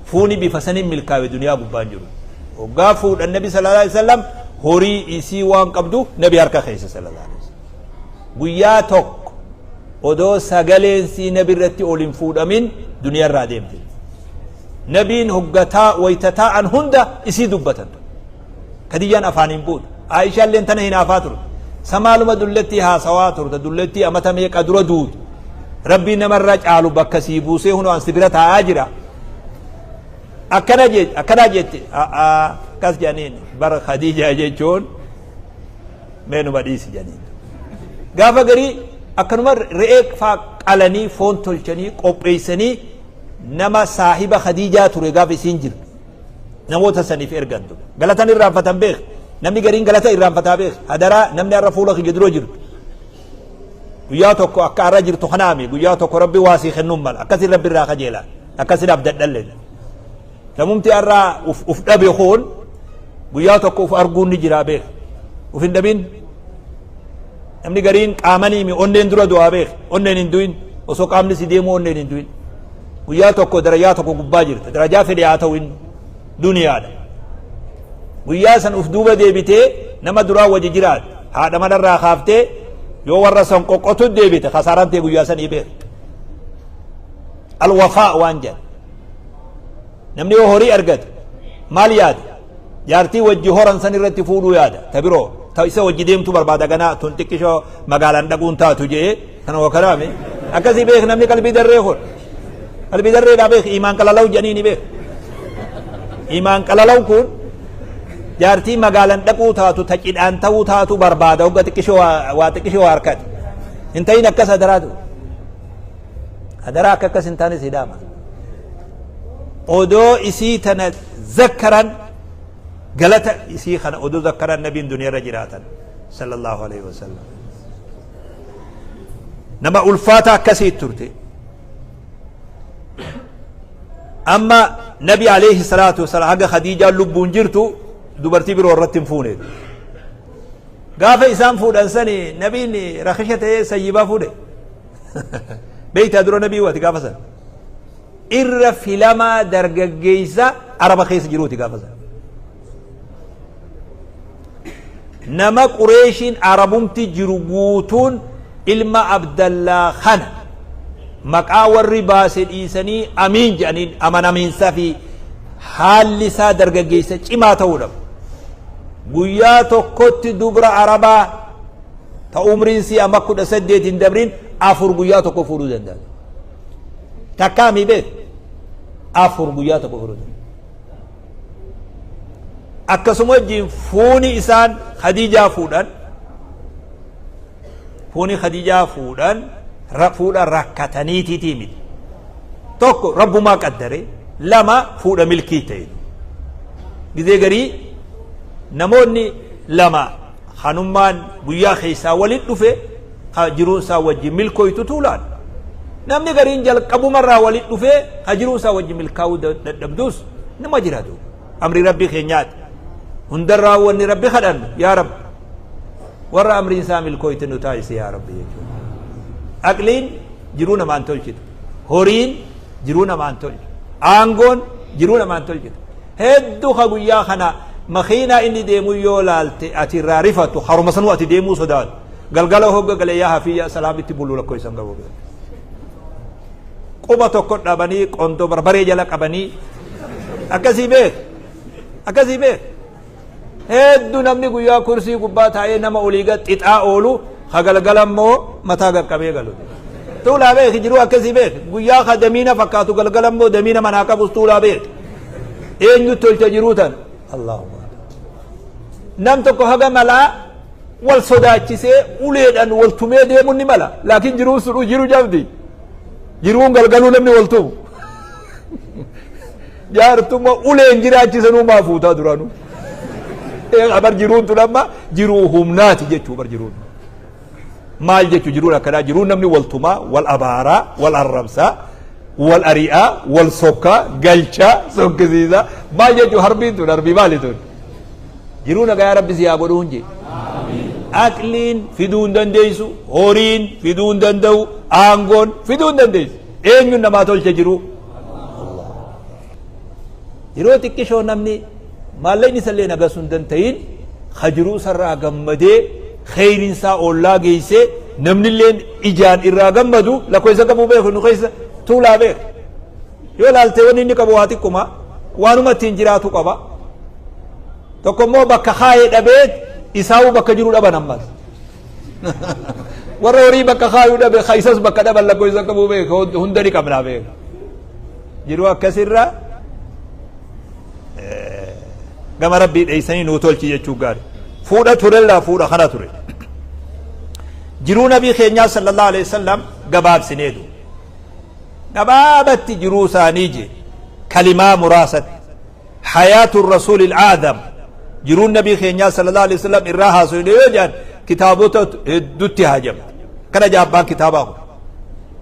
فوني بفسن ملكاود دنيا ببانجر وغافود النبي صلى الله عليه وسلم هوري ايسي وان قبدو نبي اركا خيس صلى الله عليه وسلم بويا توك ودو سغلين سي نبي رتي اولين فود امين دنيا راديم نبين هجتا ويتتا عن هندا اسي دبتن كديان افانين بود عائشه اللي انت هنا فاتر سمال مدلتي ها سواتر دلتي امتا مي قدر دود ربي نمرج قالوا بكسي بوسي هنا ان سبرت اجرا اكناجت كاس جانين بر خديجه جيجون مينو بديس جانين غافا غري اكنمر ريك فا قالني فون تولچني قوبيسني نما صاحب خديجه ترغا في سنجر نموت سنيف ارغندو غلطن الرافتا بيخ نمني غرين غلطا الرافتا بيخ هدرا نمني رفولك جدرو جر غياتو اكارا جرتو خنامي غياتو ربي واسي خنمل اكسي ربي را خجيلا اكسي عبد دلل لممتي ارا اف دبي خون غياتو اف ارغون نجرا بيخ وف اندبين نمني غرين قامني مي اونين درو دو بيخ اونين اندوين وسو قامني سي ديمو اونين اندوين وياتو درجاتو غباجر درجات فيدياتو وين دنيا ده وياسن افدوبه ديبته نما درا وجه جرات هذا مدر خافته يو ورسن قوقتو ديبته خسارته وياسن يبه الوفاء وانجل نمني هوري ارغد ماليات جارتي وجه هورن سن رتي فودو ياده تبرو تايسه وجه ديمتو بربادا غنا تنتكشو مغالان دغون تاتو جي كان وكرامي اكسي بيخ نمني قلبي دريخون قلبي دري دا بيخ ايمان كلالاو جنيني بيخ إيمان كلالاو كون جارتي مغالان دقو تاتو تجدان تاو تاتو بربادا واتكشو واركات انتين اكس هدراتو هدراك اكس انتاني سيداما ودو اسي تنذكرا غلطة اسي خنا ودو ذكرا نبي دنيا رجراتا صلى الله عليه وسلم نما ألفاتا كسي ترتي أما نبي عليه الصلاة والسلام حق خديجة لبون جرتو دبرتي برو رتم فونه قاف إسام فود أنساني نبي رخشة سيبا فوده بيت أدرو نبي واتي قافسا إر فيلما درق جيسا عرب خيس جروتي قافسا نما قريشين عربمتي جربوتون إلما عبد الله خانه مقا والرباس الإنساني أمين جانين أمان أمين سافي حال لسا درقاقيسة چما تولم قياتو كت دبر عربا تا عمرين سي أمكو دسدت دبرين أفر قياتو كفرو زندان تكامي بيت أفر قياتو كفرو زندان أكسمو جين فوني إسان خديجة فودان فوني خديجة فودان فودا ركتني تيمي توكو رب ما قدره لما فودا ملكي تين غدي غري نموني لما خنمان بويا خيسا ولد دفه خجروسا وجه ملكو يتطولان نمني غرين جل قبو مرة ولد دفه خجروسا وجه ملكاو دبدوس نما جرادو امر ربي خينيات هندر راوني ربي خدن يا رب ورا امر انسان ملكو يتنو تايس يا رب يجو أقلين جرونا ما أنتولجت هورين جرونا ما أنتولجت آنغون جرونا ما أنتولجت هدو خبويا خنا مخينا إني ديمو يولالت أترارفة حرم سنو أتي ديمو صداد قلقلو هوغا قل يا حفيا سلامتي بلو لكو يسنغو quba tokko dhabanii qontoo barbaree jala qabanii akkasii beek hedduu namni guyyaa kursii gubbaa taa'ee nama olii gad xixaa oolu hagalgalammoo mataa gaqqabee galu tuulaa beek jiruu akkasii beek guyyaa ka damiina fakkaatu galgalammoo damiina manaa qabus tuulaa beek eenyu tolcha jiruu tan Allahumma nam tokko haga malaa wal sodaachisee uleedhaan wal tumee deemuun ni mala laakiin jiruun sun jiru jabdi jiruun galgaluu namni wal tumu jaartumma uleen jiraachisanuu maa fuutaa duraanuu bar jiruun tun amma jiruu humnaati jechuu bar jiruun maal jechuu jiruun akkanaa jiruun namni wal tumaa wal abaaraa wal arrabsaa wal ari'aa wal sokkaa galchaa sokkisiisaa maal jechuu harbiin tun harbii maali tun jiruu nagaa rabbi siyaa godhuun jee aqliin fiduu hin dandeessu horiin fiduu hin danda'u aangoon fiduu hin dandeessu eenyuun namaa tolcha jiruu yeroo xiqqishoo namni maallaqni isallee nagasuu hin danda'in hajiruu sarraa gammadee kheyriinsaa ollaa geessee namnilleen ijaan irraa gammadu lakkoofsa qabuu beeku nu keessa tuulaa beeku yoo laaltee wanni inni qabu waa xiqquma waanuma ittiin jiraatu qaba tokko immoo bakka kaayee dhabee isaa'uu bakka jiru dhaban ammas warra horii bakka kaayuu dhabe kaysas bakka dhaban lakkoofsa qabuu beeku hunda ni qabnaa beeku jiruu akkasirraa gama rabbii dheeysanii nuu tolchi jechuu gaari fuudha turellaa fuudha kana ture jiruu nabii keenyaa sallallahu alaihi wasallam gabaabsineedu gabaabatti jiruu isaanii je kalimaa muraasatti hayaatu rasuuli il'aadam jiruun nabii keenyaa sallallahu alaihi wasallam irraa haasofne yoo jedhan kitaabota hedduutti haajamte kana jaabbaan kitaabaa kun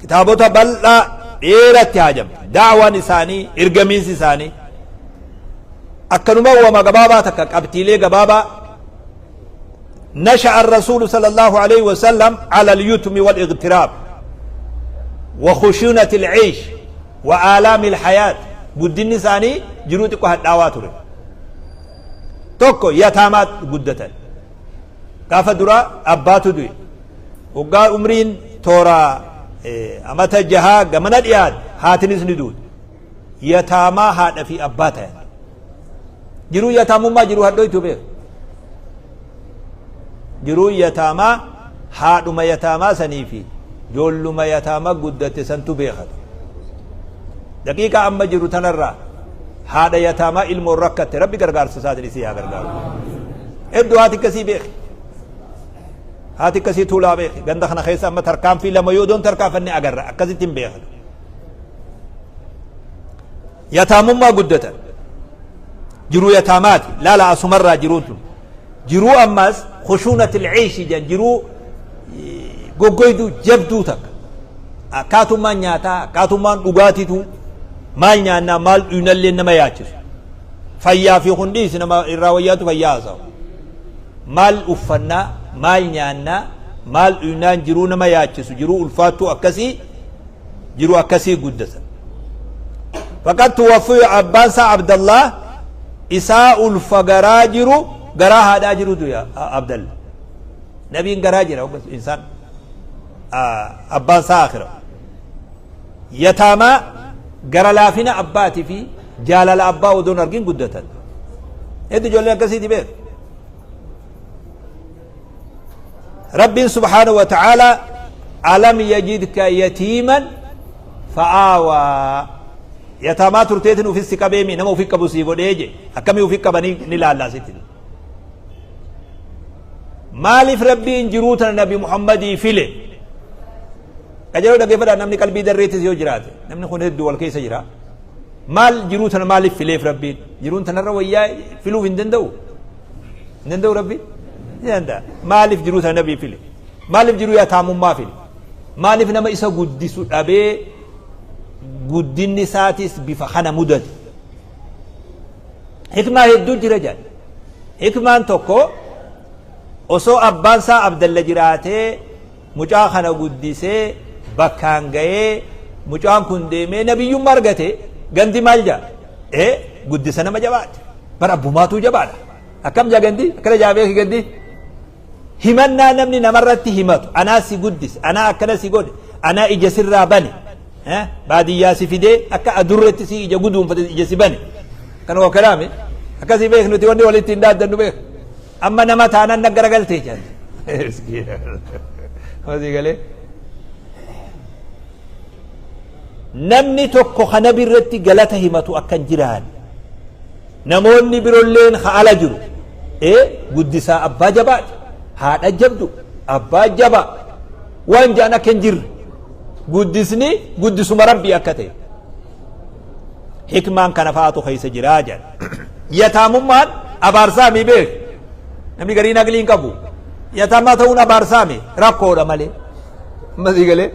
kitaabota bal'aa dheeratti haajamte daawaan isaanii ergamiinsi isaanii أكنما وما جبابا تكابتيلي جبابا نشأ الرسول صلى الله عليه وسلم على اليتم والاغتراب وخشونة العيش وآلام الحياة بدين ثاني جنوتك هالدعواتر توكو يتامات قدة كاف درا أباتو دوي وقال أمرين تورا أمتا جها جمنا الإياد هاتنس ندود يتاما هات في أباتها jiruu yataamummaa jiruu hadhoytu beek jiruu yataamaa haadhuma yataamaa sanii fi joolluma yataamaa guddate santu beekata daqiiqa amma jiru tanarraa haadha yataamaa ilmoon rakkatte rabbi gargaarsa isaatiin isii haa gargaaru hedduu haati akkasii beek haati akkasii tuulaa beek ganda kana keessa amma tarkaanfii lama yoo doon tarkaanfanne agarra akkasitti hin beekatu yataamummaa guddatan jiruu yataamaati laala asumarraa jiruutu jiruu ammas khushuunati ilciishi jan jiruu goggoyduu jabduu takka akkaatummaan nyaataa akkaatummaan dhugaatitu maal nyaannaa maal dhuynallee nama yaachisu fayyaa fi hundiis nama irraa wayyaatu fayyaa haasa'u maal uffannaa maal nyaannaa maal dhuynaan jiruu nama yaachisu jiruu ulfaattuu akkasii jiruu akkasii guddatan faqad tuwaffiyu abbaansaa abdallah isaa ulfa garaa jiru garaa haadhaa jirutu ya abdalla nabiin garaa jira insaan abbaan isaa akhira yataamaa gara laafina abbaati fi jaalala abbaa odoon argin guddatan heddu ijoollee akkasiiti beek rabbiin subhaanahu wa ta'aalaa alam yajidka yatiiman fa'aawaa yataamaa turteetin ufisi qabeemi nama ufi qabu sii godhee je akkamii ufi qabanii ni laallasitti maaliif rabbiin jiruu tana nabi muhammadii file qajeeloo dhaggeeffadhaa namni qalbii darreetis yoo jiraate namni kun hedduu wal keessa jira maal jiruu tana maaliif fileef rabbiin jiruun tanarra wayyaa filuuf hin danda'u rabbiin ni danda'a maaliif jiruu tana nabii file maaliif jiruu yataamummaa file maaliif nama isa guddisu dhabee guddinni isaatis bifa kana mudate hikmaa hedduu jira jedhan hikmaan tokko osoo abbaan isaa abdalla jiraatee mucaa kana guddisee bakkaan ga'ee mucaan kun deemee nabiyyummaa argate gandi maal jaa guddisa nama jabaate bara abbumaatuu jabaadha akkam jaa gandi akkana jaabeeki gandi himannaa namni namarratti himatu anaa si guddis anaa akkana si godhe anaa ija sirraa bane baadiyyaa si fidee akka adurreetti si ija guduunfate ija si bane kan oo kalaame akkasii beek nuti wanni walitti hin daaddannu beek amma nama taanaan naggaragaltee jaan wasii galee namni tokko kana birratti galata himatu akkan jiraan namoonni birolleen haala jiru guddisaa abbaa jabaati haadha jabdu abbaa jabaa waan jaan akka hin jirre guddisni guddisuma rabbii akka ta'e hikmaan kana faatu keessa jiraa jaan yataamummaan abaarsaami beek namni gariin aqliin qabu yataamaa ta'uun abaarsaami rakkoodha malee masii galee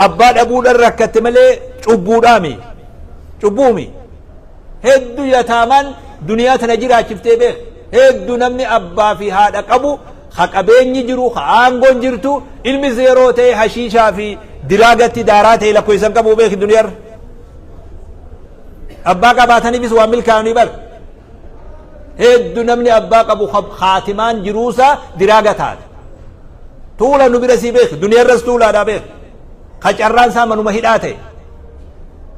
abbaa dhabuudhaan rakkatte malee cubbuudhaami cubbuumi hedduu yataamaan duniyaa tana jiraachiftee beek hedduu namni abbaa fi haadha qabu ha qabeenyi jiru ha aangoon jirtu ilmi yeroo ta'e hashiishaa fi diraagatti daaraa ta'e lakkoofsan qabu beek duniyaarra abbaa qabaataniifis waan milkaa'anii bar hedduu namni abbaa qabu haatimaan jiruusaa diraaga taate tuula nu bira sii beek duniyaarras tuulaadhaa beek qacarraan isaa manuma hidhaa ta'e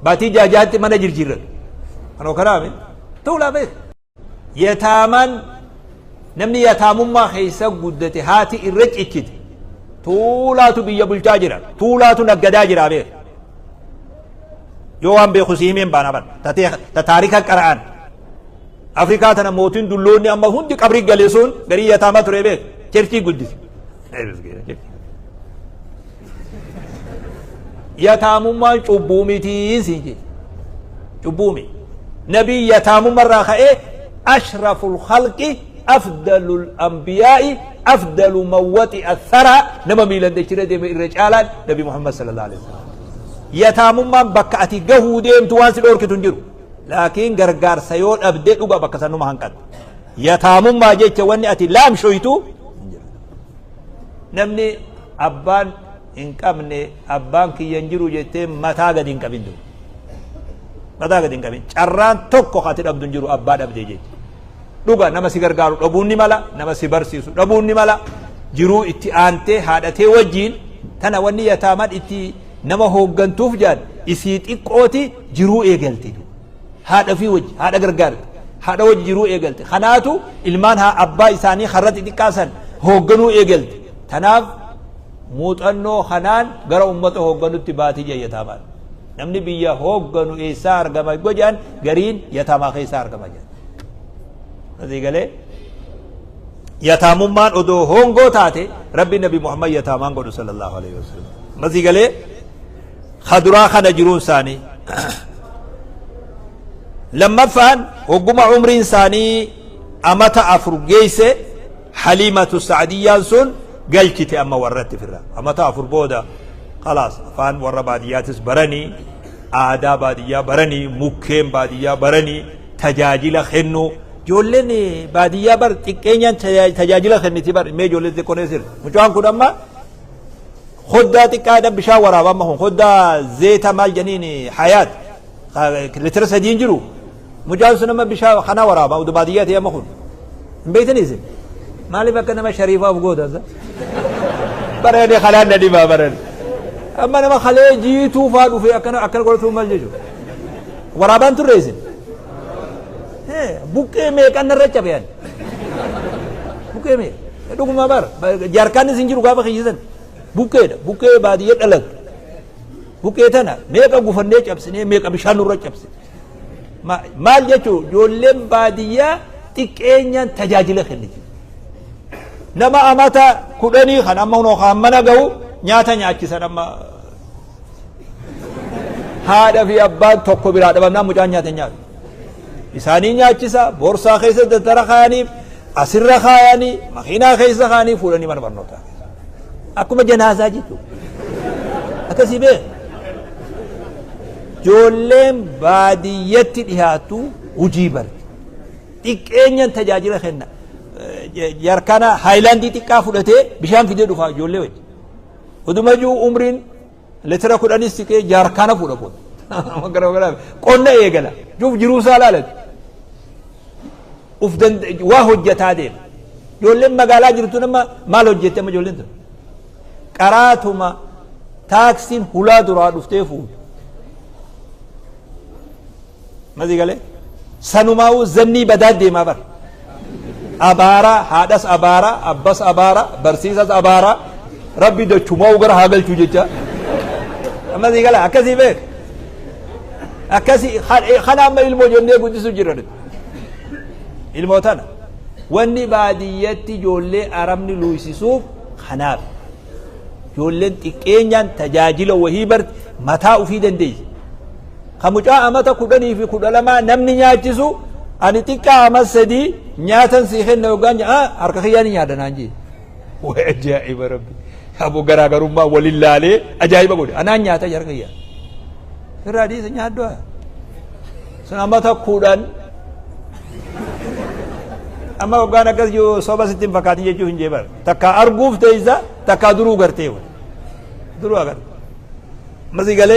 baatii jaajaatti mana jirjirran kanoo kanaame tuulaa beek yataamaan namni yataamummaa keessa guddate haati irra cichite tuulaatu biyya bulchaa jira tuulaatu naggadaa jira beek yoo waan beeku sii himeen baana ban ta taarika qara'an afrikaa tana mootiin dulloonni amma hundi qabrii galee sun garii yataamaa ture beek cherchii guddise yataamummaan cubbuu mitiin siin jedhe cubbuumi nabii yataamummaa irraa ka'ee ashraful khalqi afdalul anbiyaa'i afdalu mawwati atharaa nama miilan dechire deeme irra caalaan nabi muhammad sallallahu alaihi wasallam yataamummaan bakka ati gahuu deemtu waan si dhoorkitu hin jiru laakiin gargaarsa yoo dhabdee dhuga bakka sanuma hanqatu yataamummaa jecha wanni ati laamshoytu namni abbaan hin qabne abbaan kiyyan jiru jettee mataa gadi hin qabin mataa gadi hin qabin carraan tokko ati dhabdu hin jiru abbaa dhabdee jecha dhuga nama si gargaaru dhabuun ni mala nama si barsiisu dhabuun ni mala jiruu itti aantee haadhatee wajjiin tana wanni yataamaan itti nama hooggantuuf jaan isii xiqqooti jiruu eegalte haadha fi wajji haadha gargaarte haadha wajji jiruu eegalte kanaatu ilmaan haa abbaa isaanii harratti xiqqaasan hoogganuu eegalte tanaaf muuxannoo kanaan gara ummata hoogganutti baatii jee yataamaan namni biyya hoogganu eessaa argama gojaan gariin yataamaa keessaa argama jaan asii galee yataamummaan odoo hoongoo taate rabbi nabi muhammad yataamaan godhu sallallahu alaihi wasallam masii galee خدرا خنا جرون ثاني لما فان وقم عمر ثاني أمت أفرجيس حليمة السعدية سن قلت أما ورت في الرا أمت أفر بودا خلاص فان ور باديات برني آدا بادية برني مكيم بادية برني تجاجل خنو جولني بادية بر تكينيان تجاجل خني تبر مي جولت كونسير مجوان كودما خدا تكادا بشاورا وما هو خدا زيت مال جنين حياة لترس دينجرو مجالس نما بشاور خنا ورا ما ودباديات يا مخون بيتني زين مالي بكنا ما شريفة وجود هذا براني خلنا دي ما براني أما نما خليه جيتو فادو في أكن قلتو مالجو ورا بانتو ريزين بوكي مي كان الرجع بيان بوكي مي دوكو ما بار جاركان زنجرو قابا خيزن bukkee baadiyyaa dhalag bukkee tana meeqa gufannee cabsinee meeqa bishaan nurra cabsine maal jechuun ijoolleen baadiyyaa xiqqeenyaan tajaajila kenniti nama amata 10 kan amma hunoo kan mana gahu nyaata nyaachisan amma haadha fi abbaan tokko biraa dhabamnaan mucaan nyaata nyaatu isaanii nyaachisa boorsaa keessa daftara kaayanii asirra kaayanii makiinaa keessa kaayanii fuudhanii mana barnootaa akkuma janaasaa jitu akkasii bee ijoolleen baadiyyatti dhihaatu hujii barti xiqqeenyaan tajaajila kenna jarkana haayilaandii xiqqaa fudhatee bishaan fidee dhufaa ijoollee wajji oduma jiru umriin litira 10 siqee jarkana fudha qonna eegala juuf jiruusaa laalatu waa hojjataa deema ijoolleen magaalaa jirtu nama maal hojjette amma ijoolleen tun qaraatuma taaksiin hulaa duraa dhuftee fuudhu ما ذي قال سنماو زني بداد دي ما بر أبارا حادث أبارا أبس أبارا برسيسة أبارا ربي دو چماو گر هاگل چوجيچا ما ذي قال أكسي بيك أكسي خنا ما علمو جنة قدسو جرد علموتانا واني باديتي جولي أرمني لويسيسوف خناب جولين تكينيان تجاجل وهيبر متى أفيدن دي خمجا أمتا كدني في كدلما نمني نياتيسو أني تكا أمت سدي نياتن سيخن نوغان أركخياني نيادن هنجي وعجائب ربي أبو غراغر أمة ولله عليه أجائب أقول أنا نياتا يرغيا فرادي سنيادوا سنامتا كودن أما وقانا قد جو صوبة ستين فكاتي يجو هنجيبر تكا أرغوف تيزا تكا درو غرتي درو أغر مزي قال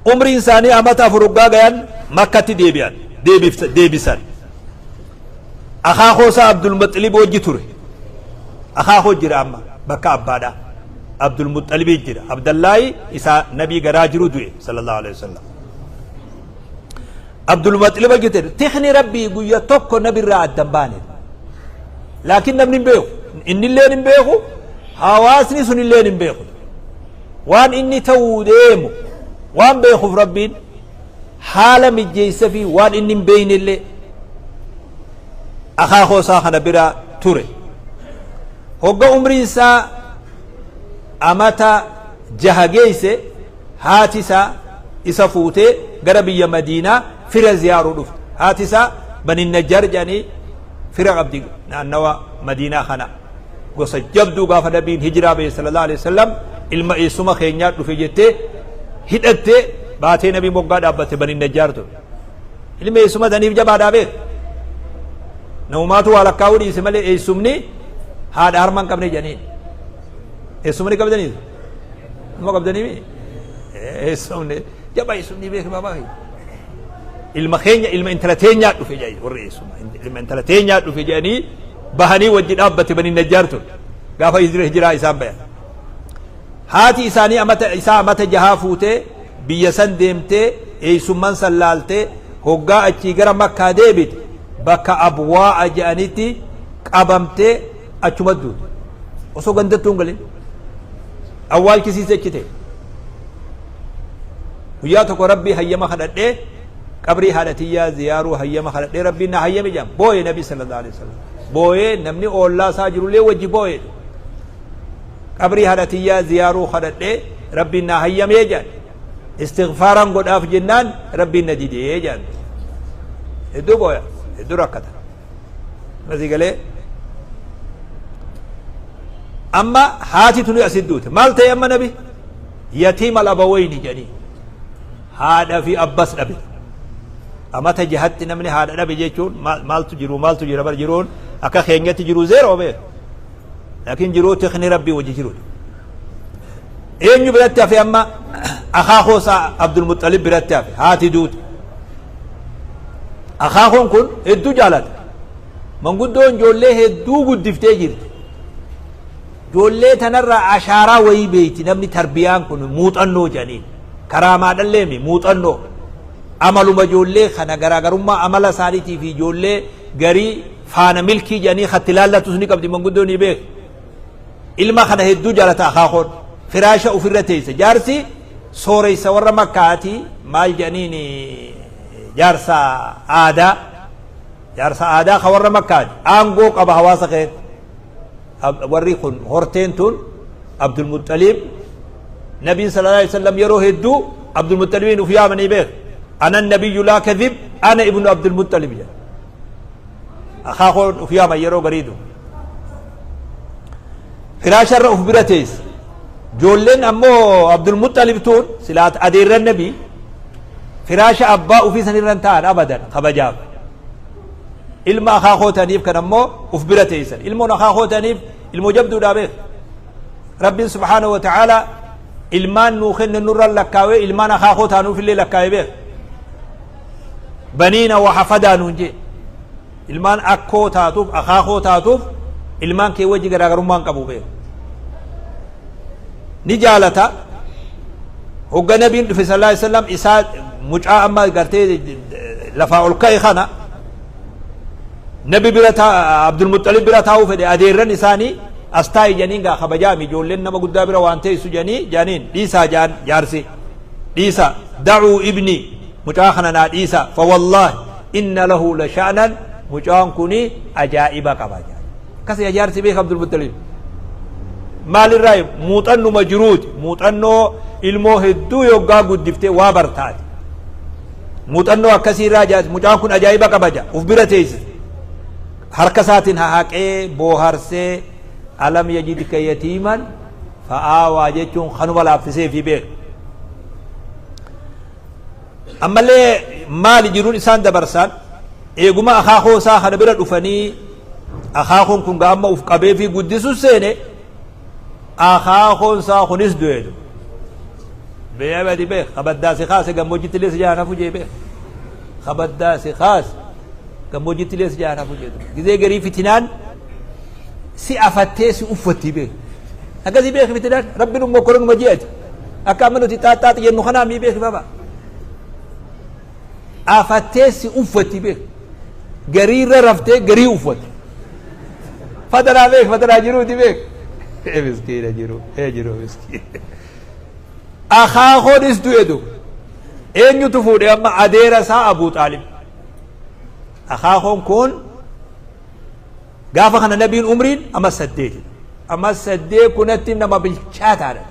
عمر إنساني أمتا فرقا غيان مكة ديبسان أخاخو سا عبد المطلب وجي توري أخاخو جرا أما بكا أبادا عبد المطلب جرا عبد الله إسا نبي غراجرو دوي صلى الله عليه وسلم عبد المطلب جتر تخني ربي قويا توكو نبي را الدنباني لكن نبني بيخو إن اللي نبيخو حواسني سن اللي نبيخو وان إني تو ديمو وان بيخو في ربين حالة مجيسة في وان إني مبين اللي أخاخو ساخنا برا توري هوغا عمري سا أمتا جهجيسة هاتسا إسا فوتي غربية مدينة فرا زيارو دفت هاتسا بني النجار جاني فرا عبدي نانوا مدينة خنا قصة جبدو غافة نبين هجرة بي صلى الله عليه وسلم ilma eessuma keenyaa dhufe jettee hidhattee baatee nabii moggaa dhaabbatte bani najjaar ture ilma eessuma daniif jabaadhaa beek namumaatu waa lakkaa'uu dhiise malee eessumni haadha harma hin qabne jedhaniin eessumni qabdanii nama qabdanii eessumni jaba eessumni beek baabaa ilma keenya ilma intala teenyaa dhufe jedhanii warri eessuma ilma intala teenyaa dhufe jedhanii bahanii wajji dhaabbatte bani najjaar ture gaafa hijiraa isaan bayan haati isaanii isaa amata jahaa fuutee biyya san deemtee eessumman san laaltee hoggaa achii gara makkaa deebite bakka abwaa'a jedhanitti qabamtee achuma duute osoo gandattuu hin galin awwaalchisiise achite guyyaa tokko rabbii hayyama kadhadhee qabrii haadhatiyyaa ziyaaruu hayyama kadhadhee rabbiin na hayyame jedhan booye nabii sallallahu alaihi wasallam booyee namni oollaa isaa jirullee wajji booye qabrii haadhatiyyaa ziyaaruu kadhadhee rabbiin na hayyamee jedhan istighfaaran godhaaf jennaan rabbiin na didee jedhan hedduu booya hedduu rakkata masii galee amma haati tuni asit duute maal ta'e amma nabi yatiima al-abawayni jedhanii haadha fi abbas dhabe amata jahatti namni haadha dhabe jechuun maaltu jira bar jiruun akka keenyatti jiru zeeroo bee laakiin jiruu tiqni rabbii wajji jiru eenyu biratti hafe amma akaakoo isaa abdulmuxalib biratti hafe haati duute akaakoon kun hedduu jaalata manguddoon ijoollee hedduu guddiftee jirti ijoollee tanarraa ashaaraa wayii beeyti namni tarbiyaan kun muuxannoo jedhaniin karaamaadhallee muuxannoo amaluma ijoollee kana garaagarummaa amala isaaniitii fi ijoollee garii faana milkii jedhanii katti laallatus ni qabdi manguddoon ni beek ilma kana hedduu jaalata akaakoon firaasha ufirra teeyse jaarsi sooreysa warra makkaati maal jedhaniin jaarsa aadaa ka warra makkaati aangoo qaba hawaasa kee warri kun horteen tun abdulmuxalib nabiin sallallahu alaihi wasallam yeroo hedduu abdulmuxalibiin uf yaamanii beek ana nabiyyu laa kadhib ana ibnu abdulmuxalib jedha akaakoon uf yaaman yeroo gariidu firaasharra uf bira teeyse ijoolleen ammoo abdulmuxalib tun silaat adeerran nabii firaasha abbaa ufii sanirran ta'an abadan kabajaaf ilma akaakootaniif kan ammoo uf bira teeysan ilmoon akaakootaniif ilmoo jabduudha beek rabbiin subhaanahu wa ta'ala ilmaan nuu kenne nurran lakkaawee ilmaan akaakootanuuf illee lakkaawee beek baniina wa hafadaa nuun jee ilmaan akkoo taatuuf akaakoo taatuuf ilmaan kee wajji garaagarummaan qabu beek ni jaalata hogga nabiin dhufe sallallahu alaihi wasallam isaa مجا أما قرتي لفا الكاي خنا نبي برتا عبد المطلب برتا هو في أديرن إساني أستاي جانين خبجامي جولين نما قد برا وانتي سجاني جانين ديسا جان جارسي ديسا دعوا ابني مجا خنا ديسا فوالله إن له لشأنا مجا كوني أجائب كباجا كسي جارسي بيخ عبد المطلب مال الرأي موتانو مجرود موتانو ilmoo hedduu yoggaa guddiftee waa bartaati muuxannoo akkasii irraa mucaan kun ajaa'iba kabaja uf bira teessise harka isaatiin hahaqee booharsee alam yajidka yatiiman fa'aawaa jechuun kanuma laaffisee fi beeku ammallee maali jiruun isaan dabarsan eeguma akaakoo isaa kana bira dhufanii akaakoon kun gaamma uf qabee fi guddisu seene akaakoon isaa kunis du'eedu بيابدي بيه خبدا سخاس جموجي تليس جانا فوجي بيه خبدا سخاس جموجي تليس جانا فوجي جزء غريب فتنان سي أفتي أفتي بيه هكذا بيه فتنان ربنا مكرم مجيد أكملوا تتات ينخنا مي بيه بابا أفتي أفتي بيه غريب رفته غريب أفت فترة بيه فترة جرو دي بيه مسكين جرو مسكين أخاخون اسدويدو إن يتفود أما أدير سا أبو طالب أخاخون كون قافا خنا نبي أمرين أما السديد كنت نما بالشات هذا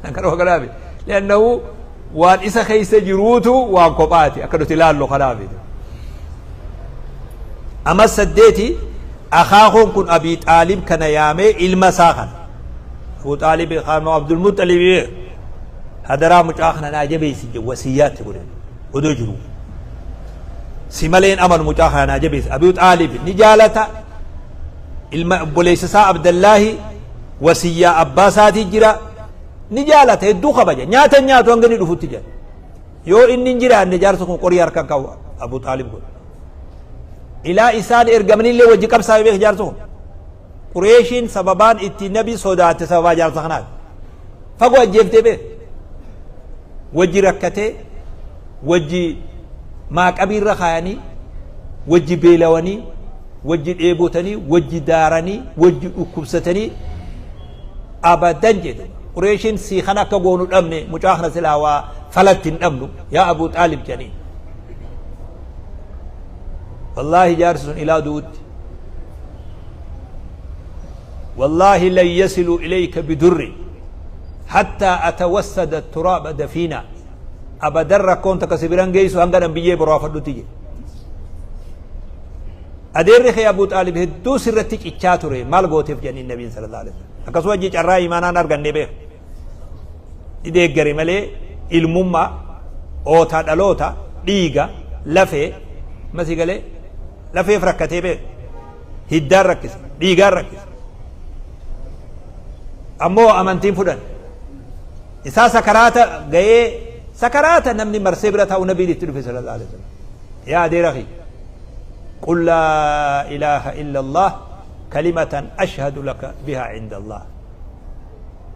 نكروا كلامي لأنه وان إسا خيس جروتو وان قباتي أكدو تلال له كلامي أما السديد أخاخون كون أبي طالب كان يامي المساخن أبو طالب خان عبد المطلب هذا مجاخنا ناجبي سج وسيات تقولين ودوجرو سمالين أمر مجاخنا ناجبي أبي طالب نجالة بوليس عبد الله وسيا أباسات جرا نجالة الدو خبجة نياتو أنغني دفوت جا يو إن نجرا نجار سكون قريار كاو أبو طالب قول إلى إسان إرجمني اللي وجه كم سايبه جار سكون قريشين سببان النبي صدات سبب جار سخنات فقوا جيفت به وجي ركته وجي ما كبير رخاني وجي بيلواني وجي إيبوتني وجي دارني وجي أكبستني أبدا جد قريشين سيخنا كقولوا الأمن مجاهنا سلاوا فلت الأمن يا أبو طالب جنين والله جارس إلى دود والله لن يصلوا إليك بدر حتى أتوسد التراب دفينا أبدر كنت كسبران جيسو هنگا نبيه برافض تيجي أدير يا أبو طالب هدو سرتك إتشاتوري مال غوتف جاني النبي صلى الله عليه وسلم أكسوا جيش الرأي مانا نرغن نبيه إده غري ملي المما أوتا دلوتا ديغا لفه مسي قالي لفه فركته بيه هدار ركز ديغا ركز أمو أمانتين فدن إسا سكراتا غيه سكراتا نمني مرسبرتا ونبي لتلفي صلى الله عليه وسلم يا ديرخي قل لا إله إلا الله كلمة أشهد لك بها عند الله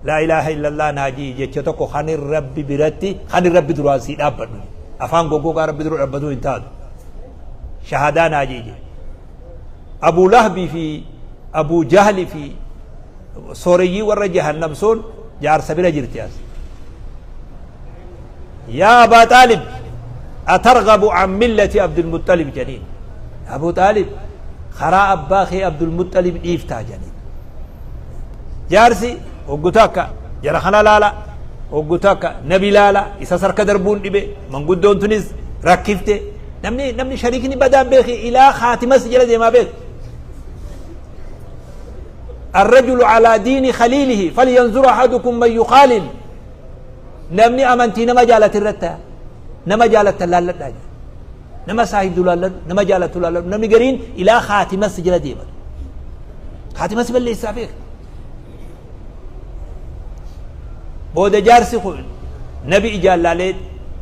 لا إله إلا الله ناجي جيتشتوكو خان الرب برتي خان الرب دراسي أبدو أفان غوغو رب درو أبدو انتاد شهادة ناجي جي أبو لهب في أبو جهل في سوري ور جهنم سون جار سبيل جرتياس يا أبا طالب أترغب عن ملة عبد المطلب جنين أبو طالب خراء أباخي عبد المطلب إيفتا جنين جارسي وقتاكا جرخنا لالا وقتاكا نبي لالا إسا سرك دربون إبه من قدون تنز ركفته نمني شريكني بدان بيخي إلى خاتمة سجلة ما بيخ الرجل على دين خليله فلينظر أحدكم من يخالل نمني أمنتي نما جالت الرتا نما جالت اللالت داجة نما صاحب دلالت نما جالت دلالت نمني قرين إلى خاتمة سجلة ديما خاتمة سجلة اللي سابق بود جارسي خل نبي إجال لالت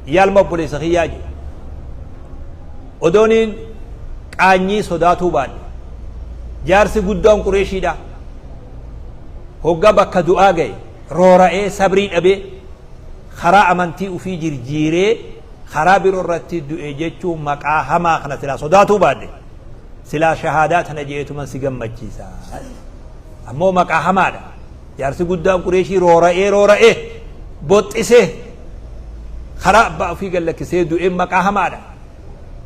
يالما بوليس خياجي ودونين قاني صداتو بان جارسي قدام قريشي دا هوغا بكا دعا غي رورائي صبرين أبي خراء أمانتي وفي جرجيري خرابر الرتي دؤجتشو مقا هما خنا سلا صداتو بعد سلا شهادات نجيتو من سيغم مجيسا امو مقا هما دا يارسي قدام قريشي رورائي بوتسه خراب في قال لك سيدو ام مقا هما دا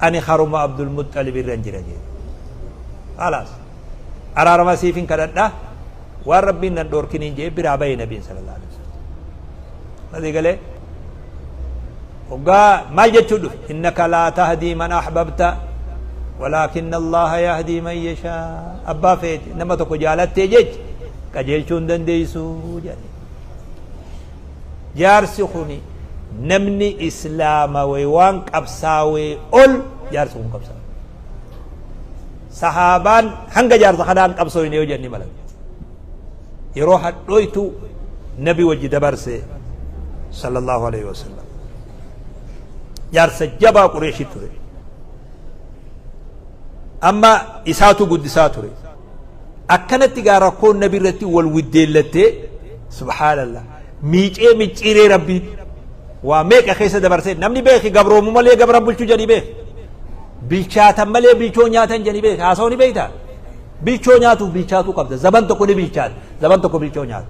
اني خرم عبد المطلب الرنجر خلاص ارارما سيفين كددا وربي ندور كنين جي برابي نبي صلى الله عليه وسلم هذه قال وقا ما جتشد انك لا تهدي من احببت ولكن الله يهدي من يشاء ابا فيت انما تكو جالت تيجج كجلچون دنديسو جارسخوني نمني اسلام ويوان قبساوي اول جارسون قبسا صحابان هنگا جارس خدان قبسوي نيو جني ملك يروح دويتو نبي وجه دبرسه صلى الله عليه وسلم جارس جبا قريشي توري اما اساتو قدسات توري اكنت غارا كون نبي رتي والوديلته سبحان الله ميچي ربي واميك خيسه دبرسه نمني بيخي غبرو مملي غبر بلچو جني بيخ بيچاتا ملي بيچو نياتن جني بيخ اسوني بيتا بيچو نياتو قبض زبان تو كوني بيچات زبان تو كو بيچو نيات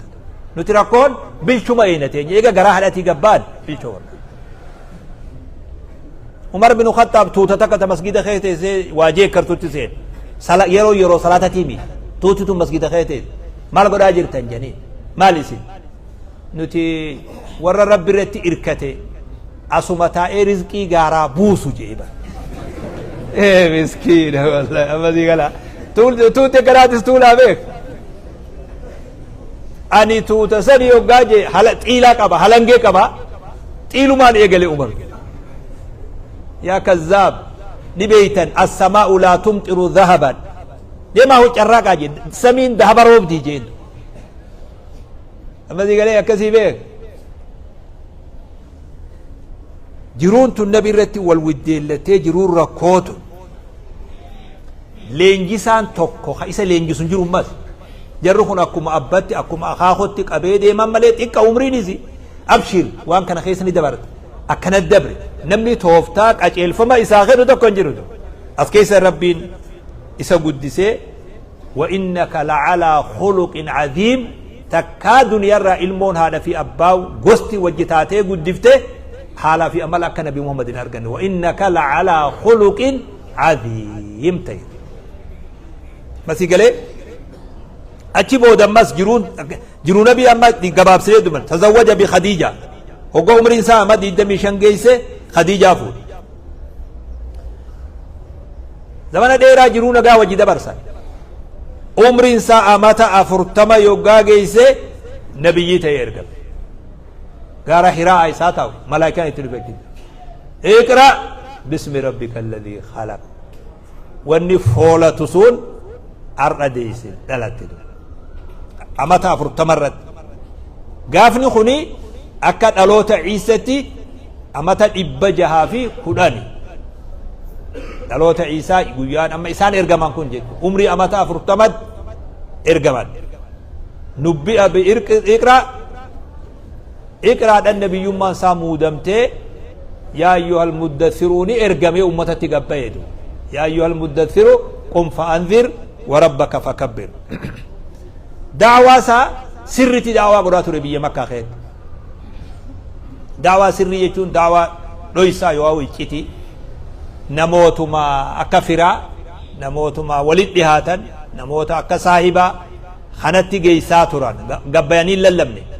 نتراكون بيچو ما ينتي ييغا غرا حداتي غبان بيچو عمر بن الخطاب توتا تك مسجد خيته سي واجه كرتوت سي صلاه يرو صلاه تيمي توتو مسجد خيته مال غدا جرتن جني مالسي نتي ور رب رتي اركته اسمتا رزقي غارا بوسو جيبا مسكين والله اما دي قال توت كراتس تولا بك اني توت سني وغاجي حل طيلا قبا حلنگه قبا طيلو مان يغلي عمر يا كذاب نبيتن السماء لا تمطر ذهبا لما هو چراقا جي سمين ذهب روب دي جين اما دي قال يا كسيبك جرون النبي رتي والودي التي جرون ركوت لينجسان توكو خيسا لينجسون جرون مس جرخون اكما ابتي اكما اخاخوتي قبيدي مماليت اكا عمريني زي ابشر وان كان خيسني دبرت اكنا الدبر نمني توفتاك اجيل فما اساخر دو كنجرو اسكيس ربين اسا قدسي وانك لعلى خلق عظيم تكاد يرى علمون هذا في اباو غستي وجتاتي قدفته حالا في امل اكا نبي محمد ارغن وانك لعلى خلق عظيم تي مسي قالي اچي بودمس جرون نبي اما غباب سيدمن تزوج بخديجه هو عمر انسان ما دي دمي شنگيسه خديجه فو زمان ديرا جرون غا وجي دبرسا عمر انسان امتا افرتما يوغا گيسه نبي تيرغب غارا حراء ايساتاو ملائكه يتلبك اقرا بسم ربك الذي خلق وني فولة سون ارديس دلت امتا افرتمرت غافني خني اكا دلوت عيسى امتا دبجها في كداني دلوت عيسى غيان اما انسان ارغمان كون جي عمري امتا افرتمد ارغمان نبي ابي اقرا النبي يوم سامودمته يا ايها المدثرون ارغمي امتي غبيدو يا ايها المدثر قم فانذر وربك فكبر دعوة سرتي دعوة قرات ربي مكة خير دعوة سرية يجون دعوة ليسا يواوي كتي نموتما أكفرا نموتما ولد دهاتا نموت أكساهبا خانتي جيسا تران قبياني للمني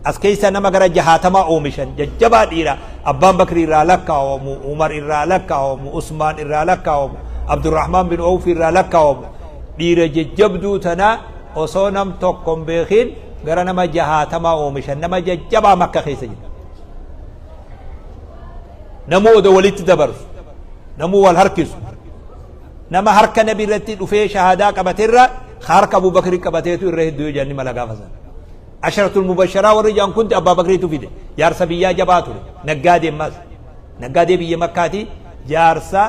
أسكيسا نما قرأ جهاتما أومشن ججبا ديرا أبان بكر إرى لكا ومو عمر إرى لكا ومو عثمان إرى لكا ومو عبد الرحمن بن عوف إرى لكا ومو ديرا ججبدو تنا وصونم توقم بيخين قرأ نما جهاتما أومشن نما ججبا مكة خيسا نمو دا وليت دبرس نمو والهركز نما هرك نبي رتي وفي شهادة كبتر خارك أبو بكر كبتيتو الرهد دو جاني ملقا فزان عشرة المبشرة ورجان كنت أبا بكر تفيد جارسا بيا جباتو نقادي ماس نقادي بيا مكاتي جارسا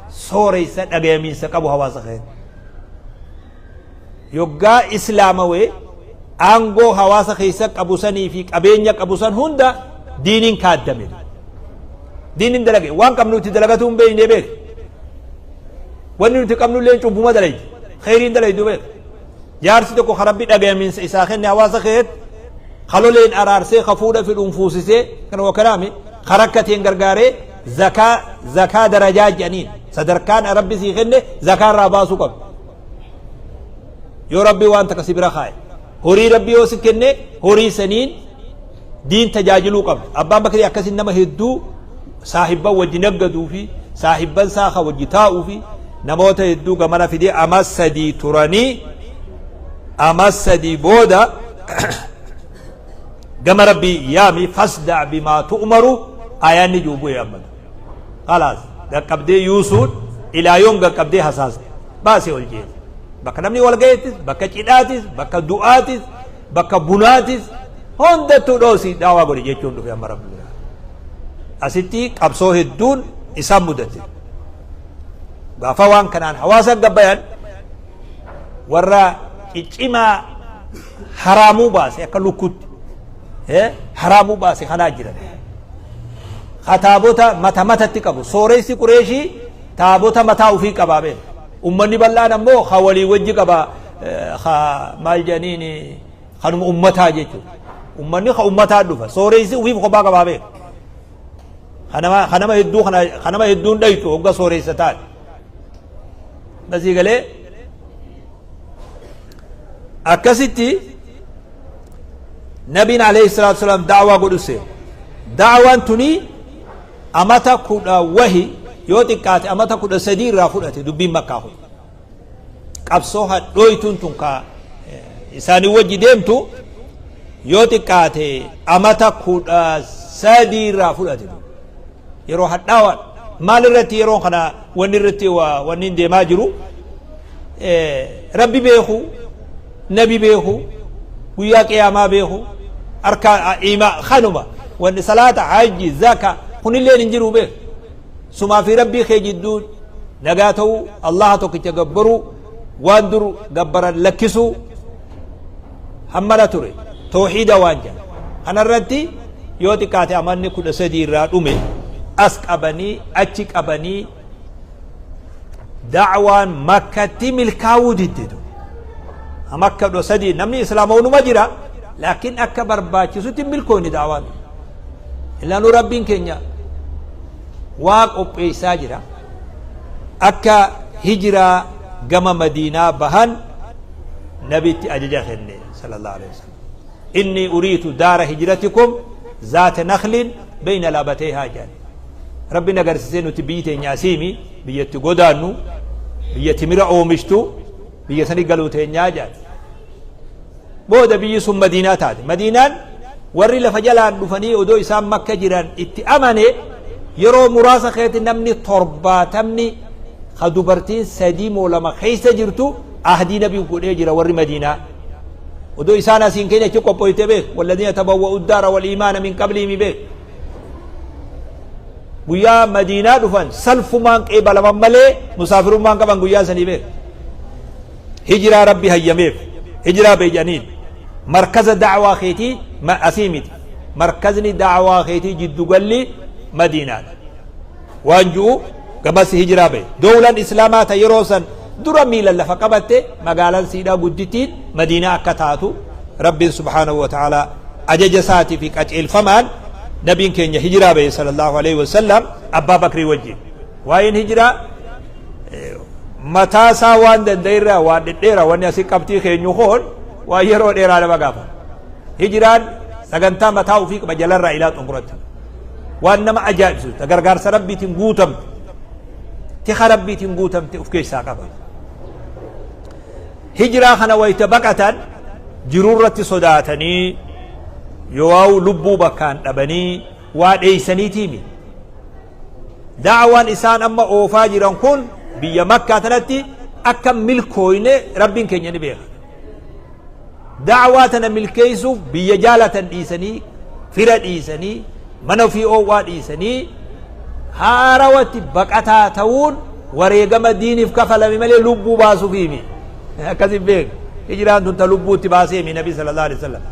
سوريسا نقيمين سكبو هواسا خير يوغا إسلاموي أنغو هواسا خيسا قبوساني في قبينيا قبوسان هندا دينين كادمين دين دلقي وان كم نوتي دلقتهم بين بيك وان نوتي كم نولين شوفوا ما دلقي خيرين دلقي دوبك جارسي تكو خربي دقي من إساخين نواز خير خلوا لين أرارسي خفودة في الأنفوسي كانوا كلامي خركتين غرغاري زكاة درجات جنين صدركان ربي سيخنه زكاة راباسو قب يو ربي وانت كسبرا خاي هوري ربي وسكنه هوري سنين دين تجاجلو قب أبا بكري أكسي نما هدو صاحبا وجنقدو في صاحبا ساخا وجتاؤ في نموت هدو قمنا في دي أمسدي تراني أمسدي بودا قم ربي يامي فاصدع بما تؤمرو آيان نجوبو يا أمد خلاص قبدي يوسود إلى يوم قبدي حساس باسي والجيل بك نمني والغيتس بك جداتس بك دعاتس بك بناتس هند تدوسي دعوة قولي جيتون دو في أمر رب الله أسيتي قبصوه الدون إسام مدتي بافوان كنان حواسا قبيان ورا إجمع حرامو باسي أكلو كت حرامو باسي خناجرا خطابوتا متا متا تكبو سوريسي قريشي تابوتا متا وفي قبابين أمني بالله نمو خوالي وجه قبا مال جانيني خانم أمتا جيتو أمني خا أمتا دوفا سوريسي وفي قبا قبابين خنما هدون دايتو وقا سوريسي تال نسي قلي أكسيتي نبينا عليه الصلاة والسلام دعوة قدسي دعوة تني أمتا كودا وهي يوتيكات أمتا كودا سدير رافودة دبي مكة قبصوها دويتون تنكا إساني وجي ديمتو يوتيكات أمتا كودا سدير رافودة يرو حداوان مال الرتي يرو خنا ونرتي ونين دي ماجرو ربي بيخو نبي بيخو وياك يا ما بيخو أركان إيمان خنما وان صلاة حج زكاة كن اللي ننجروا به سما في ربي خيجدون نجاتو الله توك تجبروا واندروا جبر لكسوا حملا تري توحيد وانجا أنا ردي يوتي كاتي أماني كل سدير رادومي أسك أبني أتشك أبني دعوان مكة ملكاو ديدو مكة دو سدير نمني إسلامون مجرى لكن أكبر باتي سوتي ملكوني دعوان إلا نو ربين كينيا واق أبئي ساجرة أكا هجرة قم مدينة بهن نبيتي أججا خلني صلى الله عليه وسلم إني أريد دار هجرتكم ذات نخل بين لابتيها جان ربنا قرسسين تبيتي نياسيمي بيتي قدانو بيتي مرعو مشتو بيتي نقلوتي نياجان بودا بيسم مدينة تاتي مدينة warri lafa jalaan dhufanii odoo isaan makka jiran itti amane yeroo muraasa keeti namni 70 ka dubartiin 3 moo 2 keessa jirtu ahdii nabii godhee jira warri madiinaa odoo isaan asiin keenya achi qophoyte beek walladina tabawwa'u ad-daara wal iimaana min qablihim beek guyyaa madiinaa dhufan salfumaan qeebalaman malee musaafirummaan qaban guyyaa sanii beek hijiraa rabbi hayyameef hijiraa beeyaniin مركز دعوة خيتي ما أسيمت مركزني دعوة خيتي جد قلي مدينة وانجو قبس هجرة بي دولة إسلامات يروسا درا ميلا لفقبت مقالا سيدا قدتين مدينة أكتاتو رب سبحانه وتعالى أججساتي في كتئ الفمان نبي كين هجرة بي صلى الله عليه وسلم أبا بكر وجه وين هجرة متاسا وان ديرا وان ديرا وان يسي قبتي خين يخول ويرو ديرا لما غافا هجران سغنتا متاو فيك بجلر الى طنقرت وانما اجائب تغرغار سربي تنغوتم تخربي تنغوتم تفكي ساقبا هجرا خنا ويتبقتا جرورة صداتني يواو لبو بكان دبني واديسني تيمي دعوان إسان أما أوفاجران كون بيا مكة تنتي أكم ملكوين ربين كينيا نبيخ دعواتنا ملكيسو بيا جالة إيساني فرد إيساني منو في أوواد إيساني هاروات بكتا تون وريقم الدين في كفل ممالي لبو باسو فيمي كذب بيك هجران دون تلبو تباسي من نبي صلى الله عليه وسلم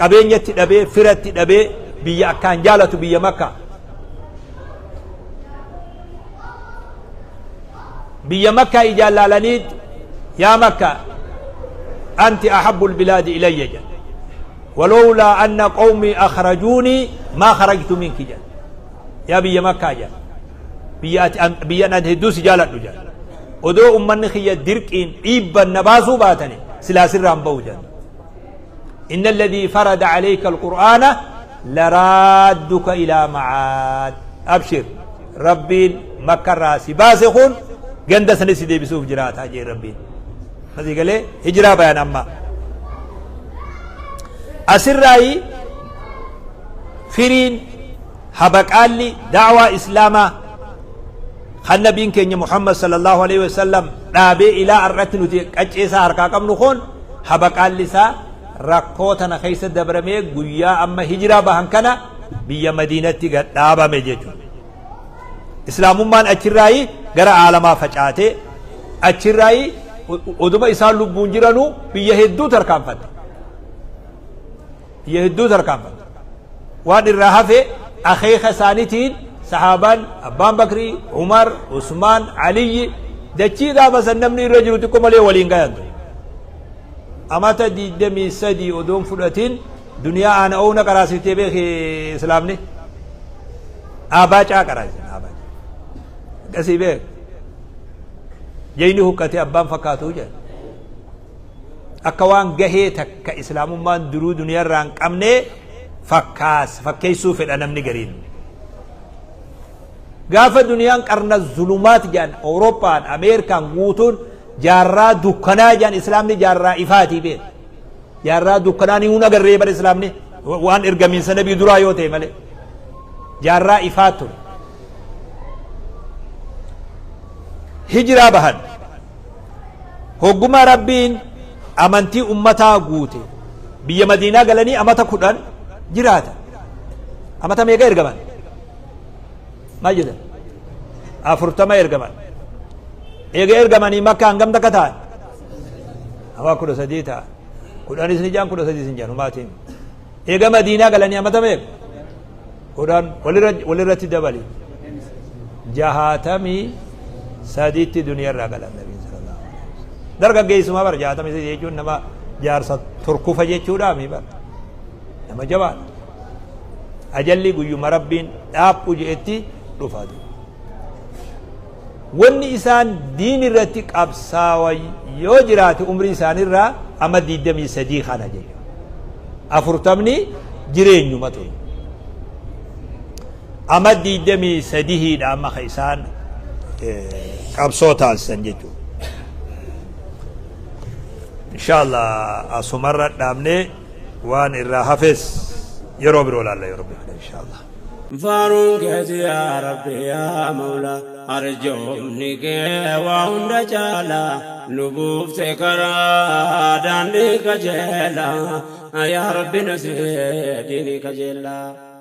قبين يتدبي فرد تدبي بيا كان جالة بيا مكة بيا مكة إجلالنيت يا مكة أنت أحب البلاد إلي جل ولولا أن قومي أخرجوني ما خرجت منك جل يا بيا مكة جل بيا ندهدوس جالت جل ودو أمني خي دركين إيبا نباسو باتني سلاسل رامبو جل إن الذي فرض عليك القرآن لرادك إلى معاد أبشر ربي مكة راسي باسخون جند سنسي دي بسوف جرات هاجي ربي هذه قال هجرة بيان أما أسر رأي فرين حبك آلي دعوة إسلاما خلنا بين كيني محمد صلى الله عليه وسلم نابي إلى الرتن كأجيسا هركاكم نخون حبك آلي سا ركوتنا خيس الدبرمي قويا أما هجرة بهن كنا بيا مدينة تيغا دابا ميجيجو إسلام من أجرائي غرا عالما فجاته أجرائي ودما إسان لبون جرانو بيا هدو تركام فت بيا هدو تركام فت وان الرهافة أخي خسانتين صحابان أبان بكري عمر عثمان علي دچي دا بس نمني رجل تكم عليه ولينغا يندو أما تدي دمي سدي ودوم فلاتين دنيا أنا أونا كراسي تبي في إسلامني أباجا كراسي أباجا كسيبه جيني هو كتي أبان فكاتو جا أكوان جهة كإسلام من درو دنيا رانك أمني فكاس فكيسو في الأنام نجرين قاف الدنيا كرنا الظلمات جان أوروبا أمريكا غوتون جارا دكنا جان إسلامني جارا إفاتي بيت جارا دكنا نيونا قريبا إسلامني وان إرقامين سنة بيدرا يوتي مالي جارا إفاتو هجرة بهن هقوم ربين أمانتي أمتا غوتي بيا مدينة قالني أمتا كودان جراتا أمتا ميغا إرقامان ما جدا أفرطما إرقامان إيغا إرقاماني مكة أنقم دكتا أما كودا سديتا كودان سنجان كودا سدي سنجان وماتين إيغا مدينة قالني أمتا ميغ كودان ولرتي دبالي جهاتمي ساديتي دنيا الرجال النبي صلى الله عليه وسلم درجة جيس ما برجع تامي سيجون نما جارس تركو فجأة شورا مي بر نما جوان أجلي قيو مربين أب وجئتي رفادي وني إنسان دين الرتيك أبصاوي يوجرات عمر إنسان الرا أما ديدمي صديق أنا جي أفرتمني جرين يومتون أما ديدمي صديق أما خيسان قبصوتا السنجتو إن شاء الله أسمرت دامني وان الرهافس يروبر ولا الله يروبر إن شاء الله فارونك يا ربي يا مولا أرجو منك وعند جالا نبوف تكرا دانك جيلا يا ربي نسيدني كجيلا